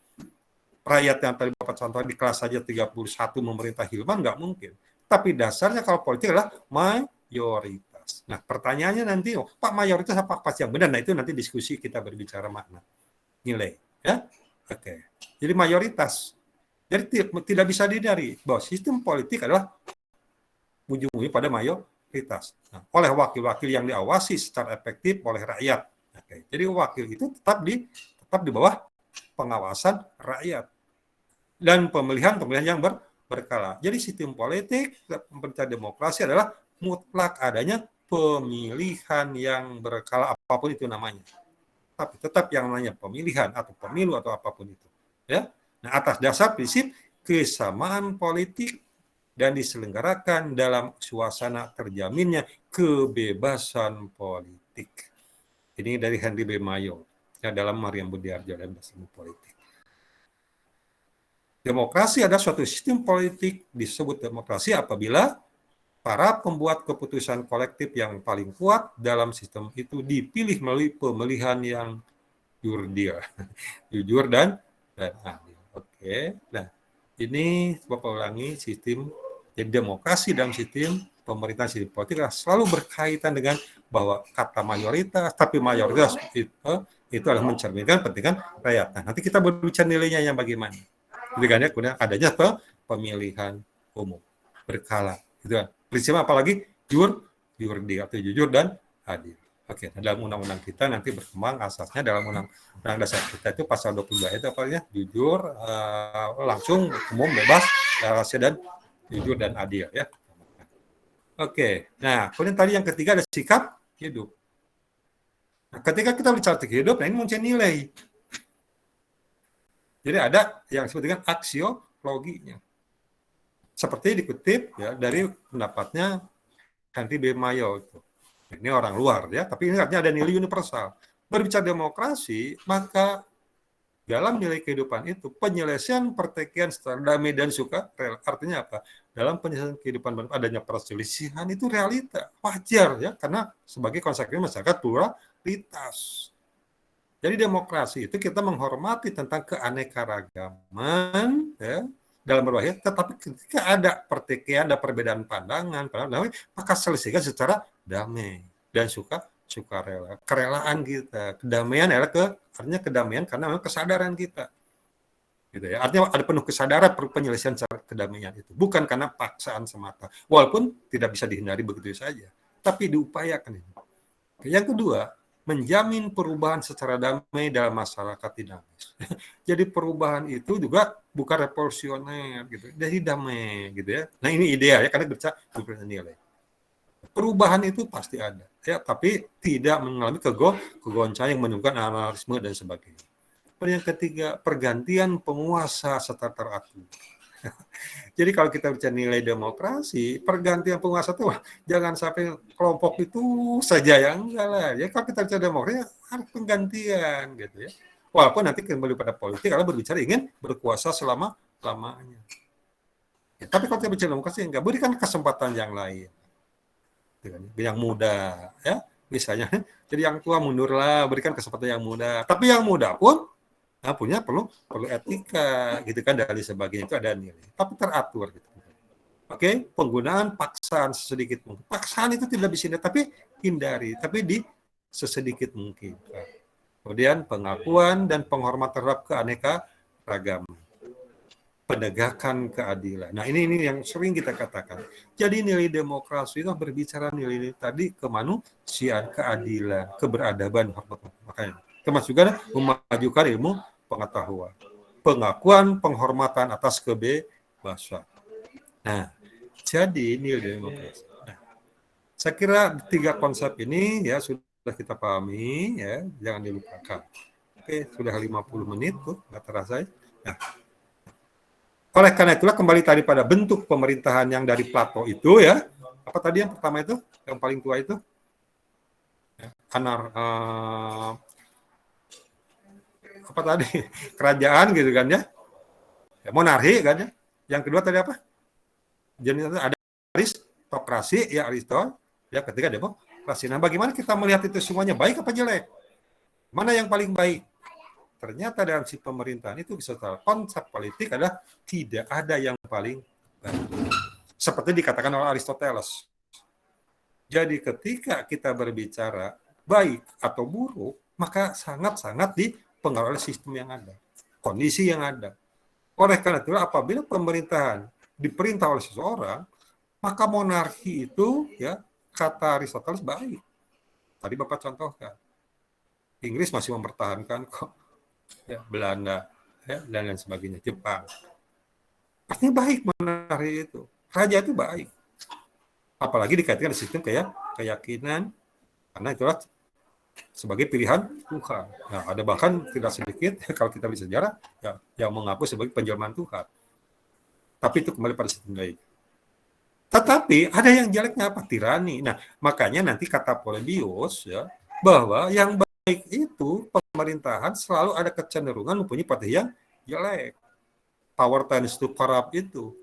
Rakyat yang tadi Bapak contoh di kelas saja 31 memerintah Hilman nggak mungkin. Tapi dasarnya kalau politik adalah mayoritas. mayoritas. Nah, pertanyaannya nanti, Pak mayoritas apa pasti yang benar? Nah, itu nanti diskusi kita berbicara makna nilai, ya. Oke. Jadi mayoritas. Jadi tidak bisa dihindari bahwa sistem politik adalah ujung-ujungnya pada mayoritas. Nah, oleh wakil-wakil yang diawasi secara efektif oleh rakyat. Oke. Jadi wakil itu tetap di bawah pengawasan rakyat dan pemilihan yang berkala. Jadi sistem politik pemerintahan demokrasi adalah mutlak adanya pemilihan yang berkala apapun itu namanya. Tapi tetap yang namanya pemilihan atau pemilu atau apapun itu. Ya. Nah, atas dasar prinsip kesamaan politik dan diselenggarakan dalam suasana terjaminnya kebebasan politik. Ini dari Henry B. Mayo ya, dalam Mariam Budiarjo dan Ilmu Politik. Demokrasi adalah suatu sistem politik disebut demokrasi apabila para pembuat keputusan kolektif yang paling kuat dalam sistem itu dipilih melalui pemilihan yang jujur dan adil. Oke. Nah, ini Bapak ulangi sistem jadi demokrasi dalam sistem pemerintahan sistem politik selalu berkaitan dengan bahwa kata mayoritas, tapi mayoritas itu adalah mencerminkan kepentingan rakyat. Nah, nanti kita berbicara nilainya yang bagaimana. Jadi kan ya, kemudian adanya pemilihan umum berkala. Gitu kan. Prinsipnya apalagi jujur atau jujur dan adil. Oke, dalam undang-undang kita nanti berkembang asasnya dalam undang-undang dasar kita itu pasal 22 itu apalagi jujur, langsung, umum, bebas, rahasia dan jujur dan adil ya. Oke, nah kemudian tadi yang ketiga ada sikap hidup. Nah, ketika kita bicara sikap hidup, nah ini muncul nilai. Jadi ada yang disebut dengan aksiologinya. Seperti dikutip ya dari pendapatnya Henry B. Mayo itu. Ini orang luar ya, tapi ini artinya ada nilai universal. Berbicara demokrasi, maka dalam nilai kehidupan itu penyelesaian pertikaian secara damai dan sukarela. Artinya apa? Dalam penyelesaian kehidupan adanya perselisihan itu realita, wajar ya, karena sebagai konsekuensi masyarakat pluralitas. Jadi demokrasi itu kita menghormati tentang keanekaragaman ya, dalam berbagai, tetapi ketika ada pertikaian, ada perbedaan pandangan, maka selesaikan secara damai dan sukarela. Kerelaan kita, kedamaian adalah artinya kedamaian karena memang kesadaran kita. Gitu ya. Artinya ada penuh kesadaran penyelesaian secara kedamaian itu, bukan karena paksaan semata. Walaupun tidak bisa dihindari begitu saja, tapi diupayakan. Yang kedua, menjamin perubahan secara damai dalam masyarakat dinamis. Jadi perubahan itu juga bukan revolusioner gitu. Jadi damai gitu ya. Nah, ini ideal ya karena bicara nilai. Perubahan itu pasti ada ya, tapi tidak mengalami kegoncangan yang menimbulkan anarkisme dan sebagainya. Yang ketiga, pergantian penguasa secara teratur. Jadi kalau kita bicara nilai demokrasi, pergantian penguasa itu jangan sampai kelompok itu saja yang enggak lah. Ya kalau kita bicara demokrasi harus penggantian gitu ya. Walaupun nanti kembali pada politik kalau berbicara ingin berkuasa selama-lamanya. Ya, tapi kalau kita bicara demokrasi enggak, berikan kesempatan yang lain. Yang muda ya. Misalnya jadi yang tua mundurlah, berikan kesempatan yang muda. Tapi yang muda pun perlu etika gitu kan, dari sebagainya itu ada nilai tapi teratur gitu. Oke, penggunaan paksaan sesedikit mungkin. Paksaan itu tidak bisa tapi hindari, tapi di sesedikit mungkin. Kemudian pengakuan dan penghormatan terhadap keanekaragaman. Penegakan keadilan. Nah, ini yang sering kita katakan. Jadi nilai demokrasi itu berbicara nilai tadi kemanusiaan, keadilan, keberadaban, makanya termasuk juga memajukan ilmu pengetahuan, pengakuan, penghormatan atas kebebasan. Nah, jadi nilai demokrasi. Nah, saya kira 3 konsep ini ya sudah kita pahami ya, jangan dilupakan. Oke, sudah 50 menit tuh, nggak terasa ya. Nah, oleh karena itulah kembali tadi pada bentuk pemerintahan yang dari Plato itu ya. Apa tadi yang pertama itu? Yang paling tua itu? Apa tadi? Kerajaan gitu kan ya. Monarki kan ya. Yang kedua tadi apa? Jenis ada aristokrasi ya, Aristoteles. Ya, ketiga demokrasi. Nah, bagaimana kita melihat itu semuanya baik apa jelek? Mana yang paling baik? Ternyata dalam si pemerintahan itu secara konsep politik adalah tidak ada yang paling baik. Seperti dikatakan oleh Aristoteles. Jadi ketika kita berbicara baik atau buruk, maka sangat-sangat dipengaruhi oleh sistem yang ada, kondisi yang ada. Oleh karena itu, apabila pemerintahan diperintah oleh seseorang, maka monarki itu, ya, kata Aristoteles baik. Tadi Bapak contohkan. Inggris masih mempertahankan kok, ya, Belanda, ya, dan lain sebagainya, Jepang. Artinya baik monarki itu. Raja itu baik. Apalagi dikaitkan dengan sistem kayak keyakinan, karena itulah sebagai pilihan Tuhan. Nah, ada bahkan tidak sedikit kalau kita bisa sejarah ya, yang mengaku sebagai penjelmaan Tuhan. Tapi itu kembali pada sistem baik. Tetapi ada yang jeleknya apa? Tirani. Nah, makanya nanti kata Polybius ya, bahwa yang baik itu pemerintahan selalu ada kecenderungan mempunyai pada yang jelek. Power tends to corrupt itu.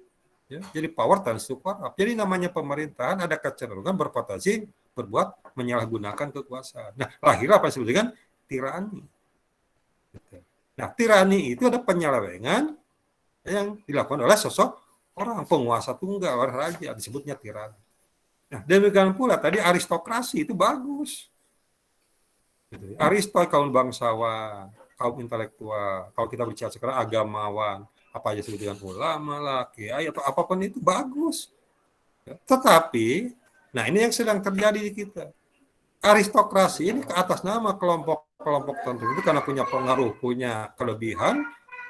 Ya, jadi power tends to corrupt. Jadi namanya pemerintahan ada kecenderungan berpotensi berbuat menyalahgunakan kekuasaan. Nah, lahirlah apa yang disebut dengan tirani. Nah, tirani itu ada penyelewengan yang dilakukan oleh sosok orang penguasa tunggal, oleh raja, disebutnya tirani. Nah, demikian pula tadi aristokrasi itu bagus. Aristo kaum bangsawan, kaum intelektual, kalau kita bicara sekarang agamawan, apa aja disebut dengan ulama lah, kiai atau apapun itu bagus. Tetapi, nah ini yang sedang terjadi di kita. Aristokrasi ini ke atas nama kelompok-kelompok tertentu itu karena punya pengaruh, punya kelebihan,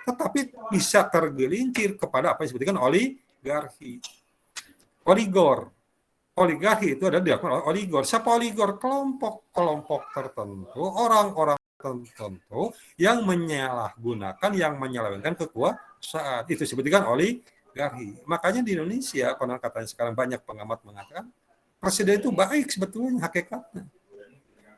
tetapi bisa tergelincir kepada apa yang disebutkan oligarki. Oligor. Oligarki itu adalah dilakukan oleh oligor. Siapa oligor? Kelompok-kelompok tertentu, orang-orang tertentu yang menyalahgunakan, yang menyelewengkan kekuasaan. Itu disebutkan oligarki. Makanya di Indonesia, konon katanya sekarang banyak pengamat mengatakan, presiden itu baik sebetulnya hakikatnya.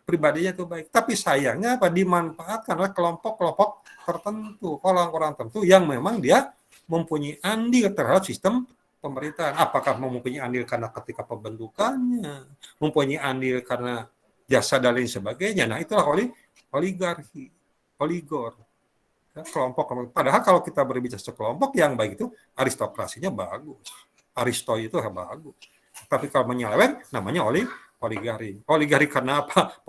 Pribadinya itu baik. Tapi sayangnya apa? Dimanfaatkan oleh kelompok-kelompok tertentu, orang-orang tertentu yang memang dia mempunyai andil terhadap sistem pemerintahan. Apakah mempunyai andil karena ketika pembentukannya, mempunyai andil karena jasa dan lain sebagainya. Nah, itulah oligarki, oligor. Ya, kelompok. Padahal kalau kita berbicara sekelompok yang baik itu aristokrasinya bagus. Aristo itu bagus. Tapi kalau menyeleweng namanya oligarki. Oligarki karena apa?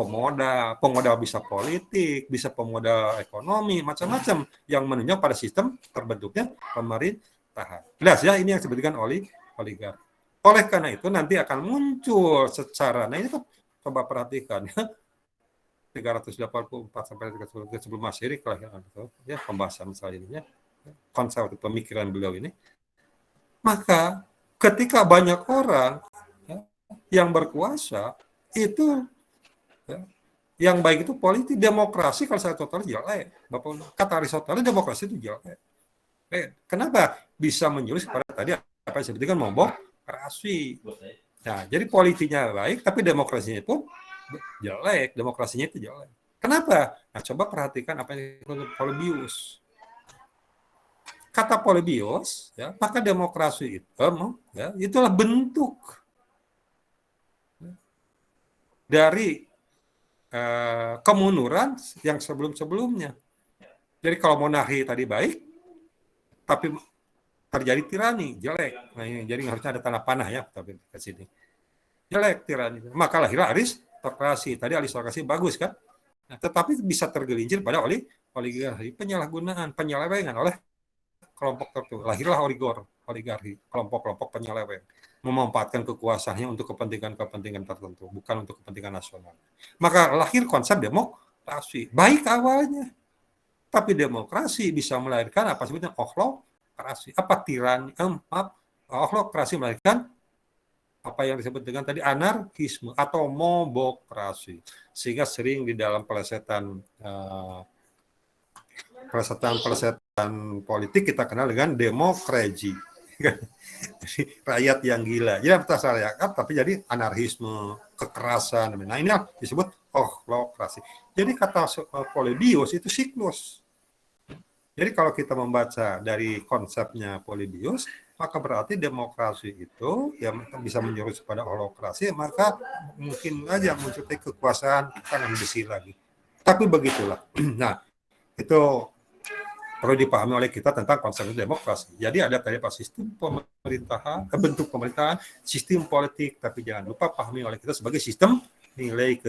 Pemodal bisa politik, bisa pemodal ekonomi, macam-macam yang menunjuk pada sistem terbentuknya pemerintahan. Jelas ya, ini yang disebutkan oligarki. Oleh karena itu nanti akan muncul secara, nah ini coba perhatikan ya, 384 sampai 300 sebelum Masehi kelahiran itu, ya pembahasan misalnya ini, ya, konsep pemikiran beliau ini. Maka ketika banyak orang ya, yang berkuasa itu ya, yang baik itu politik, demokrasi kalau saya total jelek. Bapak kata Aristoteles demokrasi itu jelek. Kenapa bisa menjurus pada tadi apa yang disebutkan momokrasi. Nah, jadi politiknya baik tapi demokrasinya pun jelek, demokrasinya itu jelek. Kenapa? Nah, coba perhatikan apa yang disebut Polybius. Kata Polybius, ya, maka demokrasi itu, ya, itulah bentuk dari kemunduran yang sebelum-sebelumnya. Jadi kalau monarki tadi baik, tapi terjadi tirani, jelek. Nah, jadi harusnya ada tanah panah ya, tapi ke sini. Jelek tirani. Maka lahirlah aristokrasi. Tadi aristokrasi bagus kan? Nah, tetapi bisa tergelincir pada oligarki, penyalahgunaan, penyelewengan oleh kelompok tertentu. Lahirlah oligarki, kelompok-kelompok penyeleweng, memanfaatkan kekuasaannya untuk kepentingan-kepentingan tertentu, bukan untuk kepentingan nasional. Maka lahir konsep demokrasi. Baik awalnya, tapi demokrasi bisa melahirkan apa sebutnya okhlokrasi. Apa tirani? Okhlokrasi melahirkan apa yang disebut dengan tadi anarkisme atau mobokrasi. Sehingga sering di dalam pelesetan politik kita kenal dengan demokrasi. Rakyat yang gila. Jadi atas rakyat, tapi jadi anarkisme, kekerasan. Nah, ini disebut okhlokrasi. Jadi kata Polybius itu siklus. Jadi kalau kita membaca dari konsepnya Polybius, maka berarti demokrasi itu yang bisa menjurus pada holokrasi, maka mungkin aja muncul kekuasaan tangan besi lagi. Tapi begitulah. Nah, itu perlu dipahami oleh kita tentang konsep demokrasi. Jadi ada tadi apa sistem pemerintahan, bentuk pemerintahan, sistem politik, tapi jangan lupa pahami oleh kita sebagai sistem nilai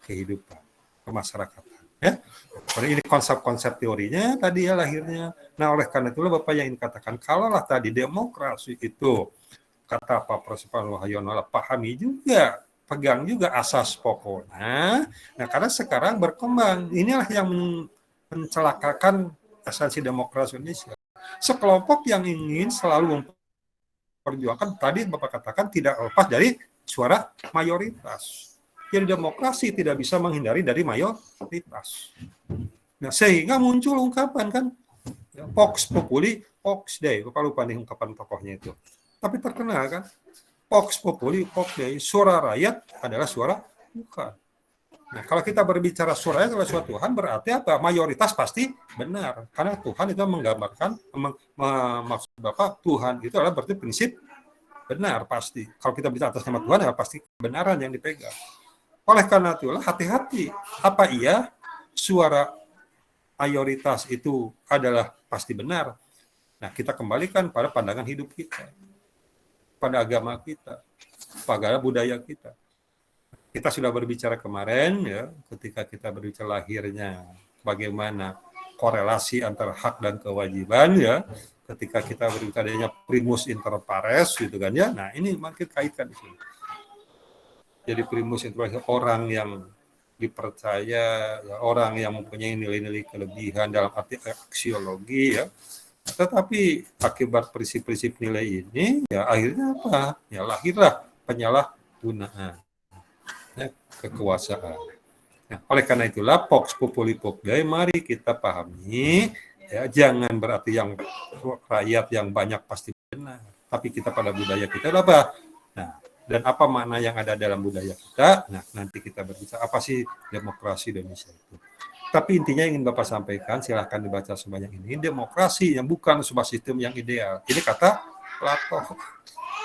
kehidupan kemasyarakatan. Ya, ini konsep-konsep teorinya tadi ya lahirnya. Nah oleh karena itulah Bapak yang ingin katakan, kalaulah tadi demokrasi itu kata Pak Profesor Wahyono, pahami juga, pegang juga asas pokoknya. Nah karena sekarang berkembang, inilah yang mencelakakan esensi demokrasi Indonesia. Sekelompok yang ingin selalu memperjuangkan, tadi Bapak katakan tidak lepas dari suara mayoritas. Jadi demokrasi tidak bisa menghindari dari mayoritas. Nah, sehingga muncul ungkapan kan, Vox Populi, Vox Dei. Bapak lupa nih ungkapan tokohnya itu. Tapi terkenal kan, Vox Populi, Vox Dei. Suara rakyat adalah suara Tuhan. Nah, kalau kita berbicara suara rakyat adalah suara Tuhan, berarti apa? Mayoritas pasti benar. Karena Tuhan itu menggambarkan, maksud Bapak, Tuhan itu adalah berarti prinsip benar pasti. Kalau kita bicara atas nama Tuhan, ya pasti kebenaran yang dipegang. Oleh karena itulah hati-hati. Apa iya suara mayoritas itu adalah pasti benar? Nah, kita kembalikan pada pandangan hidup kita, pada agama kita, pada budaya kita. Kita sudah berbicara kemarin ya, ketika kita berbicara lahirnya bagaimana korelasi antara hak dan kewajiban ya, ketika kita berbicara adanya primus inter pares gitu kan ya. Nah, ini makin kaitkan di sini. Jadi primus itu orang yang dipercaya, ya, orang yang mempunyai nilai-nilai kelebihan dalam arti aksiologi ya. Tetapi akibat prinsip-prinsip nilai ini, ya akhirnya apa? Ya lahirlah penyalahgunaan ya, kekuasaan. Nah, oleh karena itulah Vox Populi Vox Dei, mari kita pahami, ya jangan berarti yang rakyat yang banyak pasti benar, tapi kita pada budaya kita apa? Nah, dan apa makna yang ada dalam budaya kita? Nah, nanti kita berbicara apa sih demokrasi Indonesia itu. Tapi intinya ingin Bapak sampaikan, silahkan dibaca sebanyak ini. Demokrasi yang bukan sebuah sistem yang ideal. Ini kata Plato.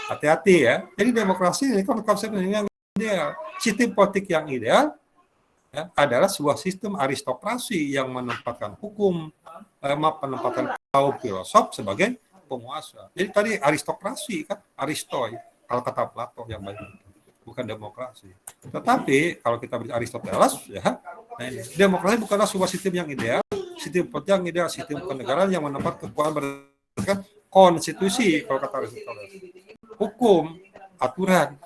Hati-hati ya. Jadi demokrasi ini kan konsep yang ideal. Sistem politik yang ideal ya, adalah sebuah sistem aristokrasi yang menempatkan hukum, penempatan kaum filosof sebagai penguasa. Jadi tadi aristokrasi kan, aristoi. Kalau kata Plato yang baik, bukan demokrasi. Tetapi kalau kita bicara Aristoteles, ya, nah demokrasi bukanlah sebuah sistem yang ideal, sistem yang ideal, sistem kenegaraan yang menempatkan kekuasaan berdasarkan konstitusi. Kalau kata Aristoteles, hukum, aturan,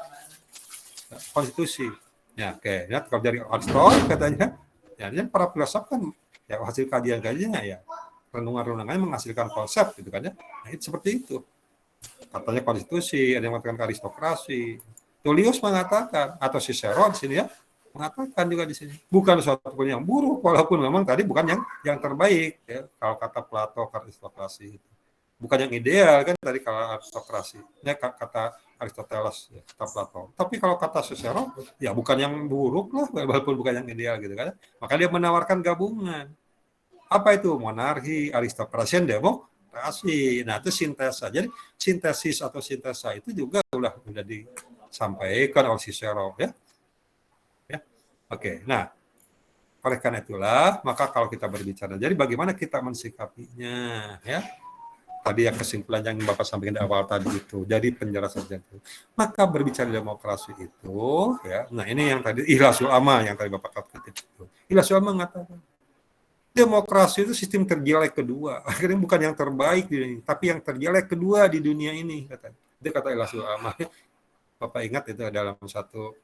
konstitusi. Ya, oke. Ya, kalau dari Aristoteles katanya, ya, dan para filosof kan, ya hasil kajian-kajiannya ya, renungan-renungannya menghasilkan konsep, gitu kan ya. Nah, itu seperti itu. Katanya konstitusi, ada yang mengatakan aristokrasi. Tullius mengatakan, atau Cicero di sini ya, mengatakan juga di sini. Bukan suatu pun yang buruk, walaupun memang tadi bukan yang terbaik. Ya. Kalau kata Plato, aristokrasi itu. Bukan yang ideal, kan tadi kalau aristokrasi. Ya, kata Aristoteles, ya, kata Plato. Tapi kalau kata Cicero, ya bukan yang buruk lah, walaupun bukan yang ideal gitu kan. Maka dia menawarkan gabungan. Apa itu? Monarki, aristokrasi, dan demokrasi. Nah, itu sintesa. Jadi sintesis atau sintesa itu juga sudah disampaikan oleh Cicero ya. Ya. Oke. Nah, oleh karena itulah maka kalau kita berbicara, jadi bagaimana kita mensikapinya ya. Tadi yang kesimpulan yang Bapak sampaikan di awal tadi itu. Jadi penjelasan itu. Maka berbicara demokrasi itu ya. Nah, ini yang tadi Ihlasul Amma yang tadi Bapak katakan itu. Ihlasul Amma mengatakan demokrasi itu sistem terjelek kedua. Akhirnya bukan yang terbaik di dunia, tapi yang terjelek kedua di dunia ini. Itu kata Ihlasul Amma. Bapak ingat itu dalam satu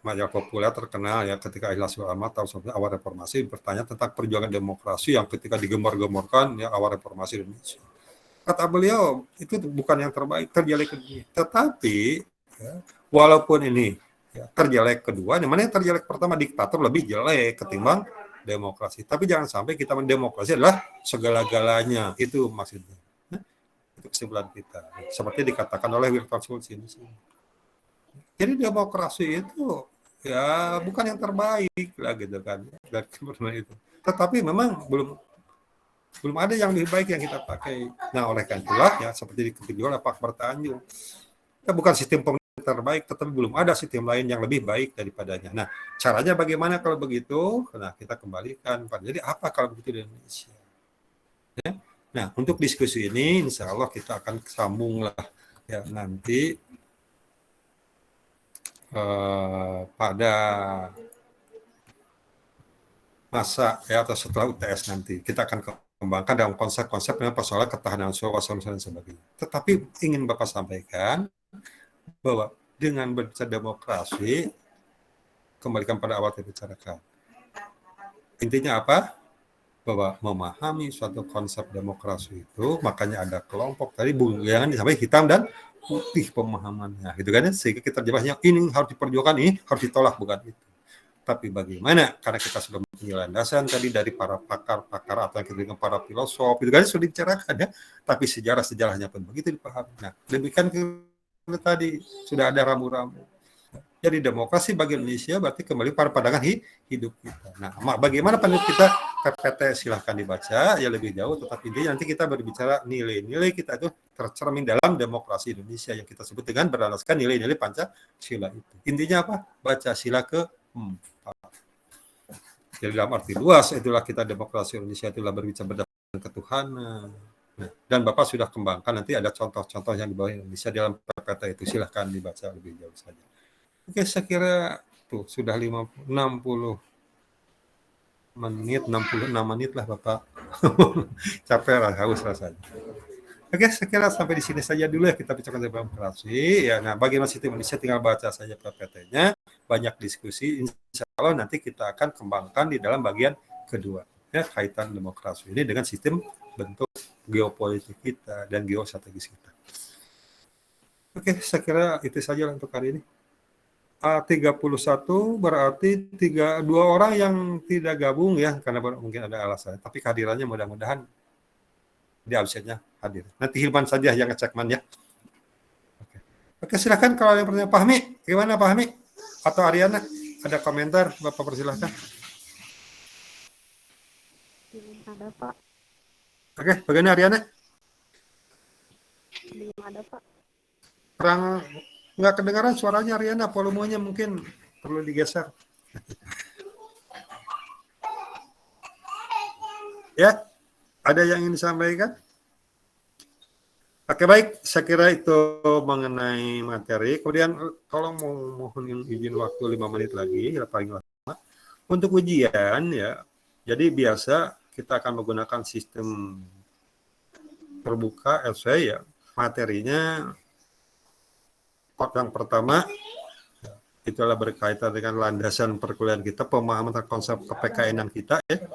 majalah populer terkenal ya ketika Ihlasul Amma tahun awal reformasi bertanya tentang perjuangan demokrasi yang ketika digembar-gemborkan ya awal reformasi Indonesia. Kata beliau itu bukan yang terbaik, terjelek kedua. Tetapi ya, walaupun ini ya, terjelek kedua, yang mana yang terjelek pertama diktator lebih jelek ketimbang demokrasi. Tapi jangan sampai kita mendemokrasi adalah segala-galanya. Itu maksudnya. Nah, itu kesimpulan kita. Seperti dikatakan oleh Wilton Schultz ini. Jadi demokrasi itu ya bukan yang terbaik lah gitu kan. Dan itu. Tetapi memang belum ada yang lebih baik yang kita pakai. Nah oleh karena itulah ya seperti dikutip oleh Pak Bertanjung. Kita bukan sistem pemerintahan terbaik, tetapi belum ada sistem lain yang lebih baik daripadanya. Nah, caranya bagaimana kalau begitu? Nah, kita kembalikan pada, jadi apa kalau begitu di Indonesia? Ya. Nah, untuk diskusi ini, insya Allah kita akan sambung lah ya nanti pada masa ya atau setelah UTS nanti kita akan kembangkan dalam konsep-konsep dengan persoalan ketahanan sosial dan sebagainya. Tetapi ingin Bapak sampaikan bahwa dengan berbicara demokrasi, kembalikan pada awal kita bicarakan. Intinya apa? Bahwa memahami suatu konsep demokrasi itu, makanya ada kelompok tadi jangan sampai hitam dan putih pemahamannya, gitu kan ya, sehingga kita jelasin ini harus diperjuangkan, ini harus ditolak, bukan itu. Tapi bagaimana? Karena kita sudah mempunyai landasan tadi dari para pakar-pakar atau yang kita dengan para filosof, itu kan sudah dibicarakan ya. Tapi sejarah-sejarahnya pun begitu dipahami. Nah, demikian tadi sudah ada rambu-rambu. Jadi demokrasi bagi Indonesia berarti kembali pada pandangan hidup kita. Nah, bagaimana pandangan kita PPT silahkan dibaca ya lebih jauh, tetapi intinya nanti kita berbicara nilai-nilai kita itu tercermin dalam demokrasi Indonesia yang kita sebut dengan berlandaskan nilai-nilai Pancasila itu. Intinya apa? Baca sila ke jadi dalam arti luas itulah kita demokrasi Indonesia itulah berbicara berdasarkan ketuhanan. Nah, dan Bapak sudah kembangkan nanti ada contoh-contoh yang di bawah Indonesia dalam PPT itu silahkan dibaca lebih jauh saja. Oke, saya kira tuh sudah 60 menit, 66 menit lah Bapak. Capek lah, haus rasanya. Oke, saya kira sampai di sini saja dulu ya kita bicara tentang demokrasi. Ya, nah bagaimana sistem Indonesia tinggal baca saja PPT-nya, banyak diskusi. Insya Allah nanti kita akan kembangkan di dalam bagian kedua. Ya, kaitan demokrasi ini dengan sistem bentuk geopolitik kita dan geostrategis kita. Oke, saya kira itu saja untuk hari ini. 31 berarti 2 orang yang tidak gabung ya karena mungkin ada alasan, tapi kehadirannya mudah-mudahan di absennya hadir. Nanti Hilman saja yang ngecek ya. Oke, silakan kalau ada yang bertanya. Pak Hami, gimana Pak Hami? Atau Ariana, ada komentar? Bapak persilahkan.
Ada Pak.
Oke, bagaimana Ariana?
Belum ada Pak.
Nggak kedengaran suaranya Ariana, volumenya mungkin perlu digeser. Ya, ada yang ingin disampaikan? Oke, baik, saya kira itu mengenai materi. Kemudian kalau mohon izin waktu 5 menit lagi, ya paling lama. Untuk ujian ya, jadi biasa kita akan menggunakan sistem terbuka essay ya. Materinya yang pertama itulah berkaitan dengan landasan perkuliahan kita, pemahaman tentang konsep kePKN-an kita ya.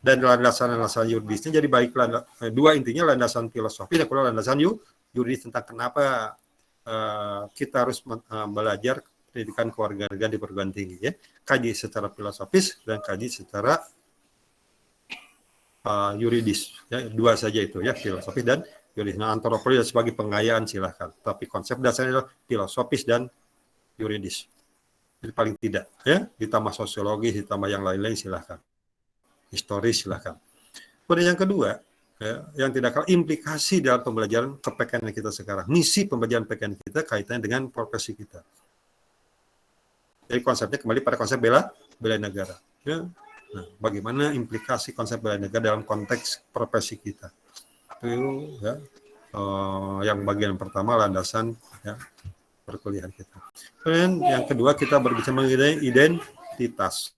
Dan landasan-landasan yuridisnya jadi baik dua intinya landasan filosofi dan kedua landasan yuridis tentang kenapa kita harus belajar pendidikan kewarganegaraan di perguruan tinggi ya. Kaji secara filosofis dan kaji secara yuridis ya, dua saja itu ya, filosofis dan yuridis. Nah, antropologi sebagai pengayaan silahkan, tapi konsep dasarnya adalah filosofis dan yuridis. Jadi paling tidak ya, ditambah sosiologi, ditambah yang lain-lain silahkan. Historis silahkan. Kemudian yang kedua, ya, yang tidak kalah implikasi dalam pembelajaran kePKN kita sekarang. Misi pembelajaran PKN kita kaitannya dengan profesi kita. Jadi konsepnya kembali pada konsep bela negara. Ya. Nah, bagaimana implikasi konsep bela negara dalam konteks profesi kita? Itu ya, yang bagian pertama landasan ya, perkuliahan kita. Kemudian yang kedua kita berbicara mengenai identitas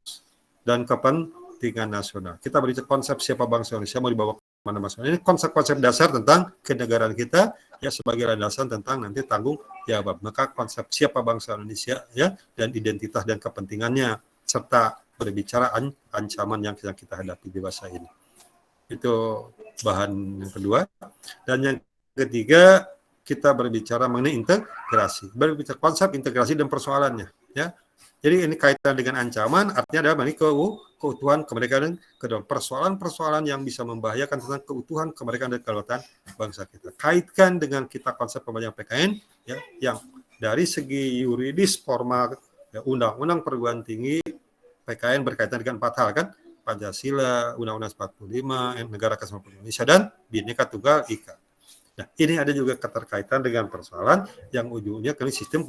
dan kepentingan nasional. Kita berbicara konsep siapa bangsa Indonesia mau dibawa kemana masalah. Ini konsep-konsep dasar tentang kenegaraan kita ya sebagai landasan tentang nanti tanggung jawab. Maka konsep siapa bangsa Indonesia ya dan identitas dan kepentingannya serta berbicara ancaman yang kita hadapi di masa ini. Itu bahan yang kedua. Dan yang ketiga kita berbicara mengenai integrasi. Berbicara konsep integrasi dan persoalannya ya. Jadi ini kaitan dengan ancaman, artinya adalah keutuhan kemerdekaan dan persoalan-persoalan yang bisa membahayakan tentang keutuhan kemerdekaan dan kedaulatan bangsa kita. Kaitkan dengan kita konsep pembelajaran PKN ya, yang dari segi yuridis formal ya, undang-undang perguruan tinggi PKN berkaitan dengan 4 hal kan, Pancasila, Undang-Undang 45, Negara Kesatuan Republik Indonesia dan Bhinneka Tunggal Ika. Nah, ini ada juga keterkaitan dengan persoalan yang ujungnya ke sistem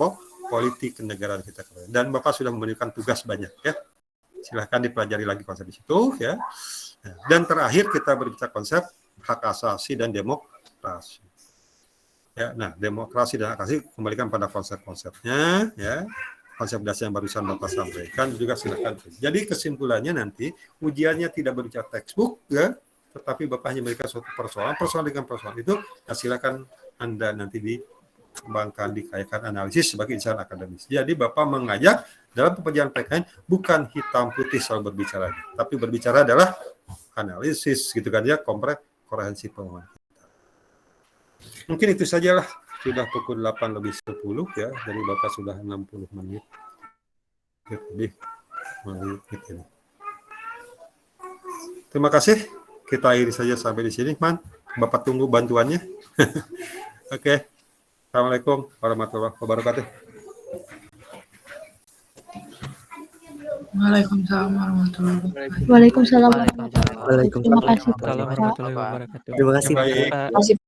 politik kenegaraan kita. Dan Bapak sudah memberikan tugas banyak ya. Silahkan dipelajari lagi konsep di situ ya. Nah, dan terakhir kita berbicara konsep hak asasi dan demokrasi. Ya, nah demokrasi dan hak asasi kembalikan pada konsep-konsepnya ya. Konsep dasar yang barusan Bapak sampaikan juga silakan. Jadi kesimpulannya nanti ujiannya tidak berbicara textbook ya, tetapi Bapak hanya memberikan suatu persoalan dengan persoalan itu, nah silakan Anda nanti dikembangkan, dikayakan analisis sebagai insan akademis. Jadi Bapak mengajak dalam pekerjaan PKN bukan hitam putih selalu berbicara, tapi berbicara adalah analisis gitu kan ya, komprehensi pemahaman. Mungkin itu sajalah. Sudah pukul 8:10 ya, dari Bapak sudah 60 menit. Lebih menit ini. Terima kasih. Kita akhiri saja sampai di sini, Man. Bapak tunggu bantuannya. Oke. Assalamualaikum warahmatullahi wabarakatuh.
Waalaikumsalam warahmatullahi wabarakatuh.
Waalaikumsalam.
Waalaikumsalam
Terima kasih, Pak.
warahmatullahi wabarakatuh.
Terima kasih.
Baik.
Pak.
Terima kasih.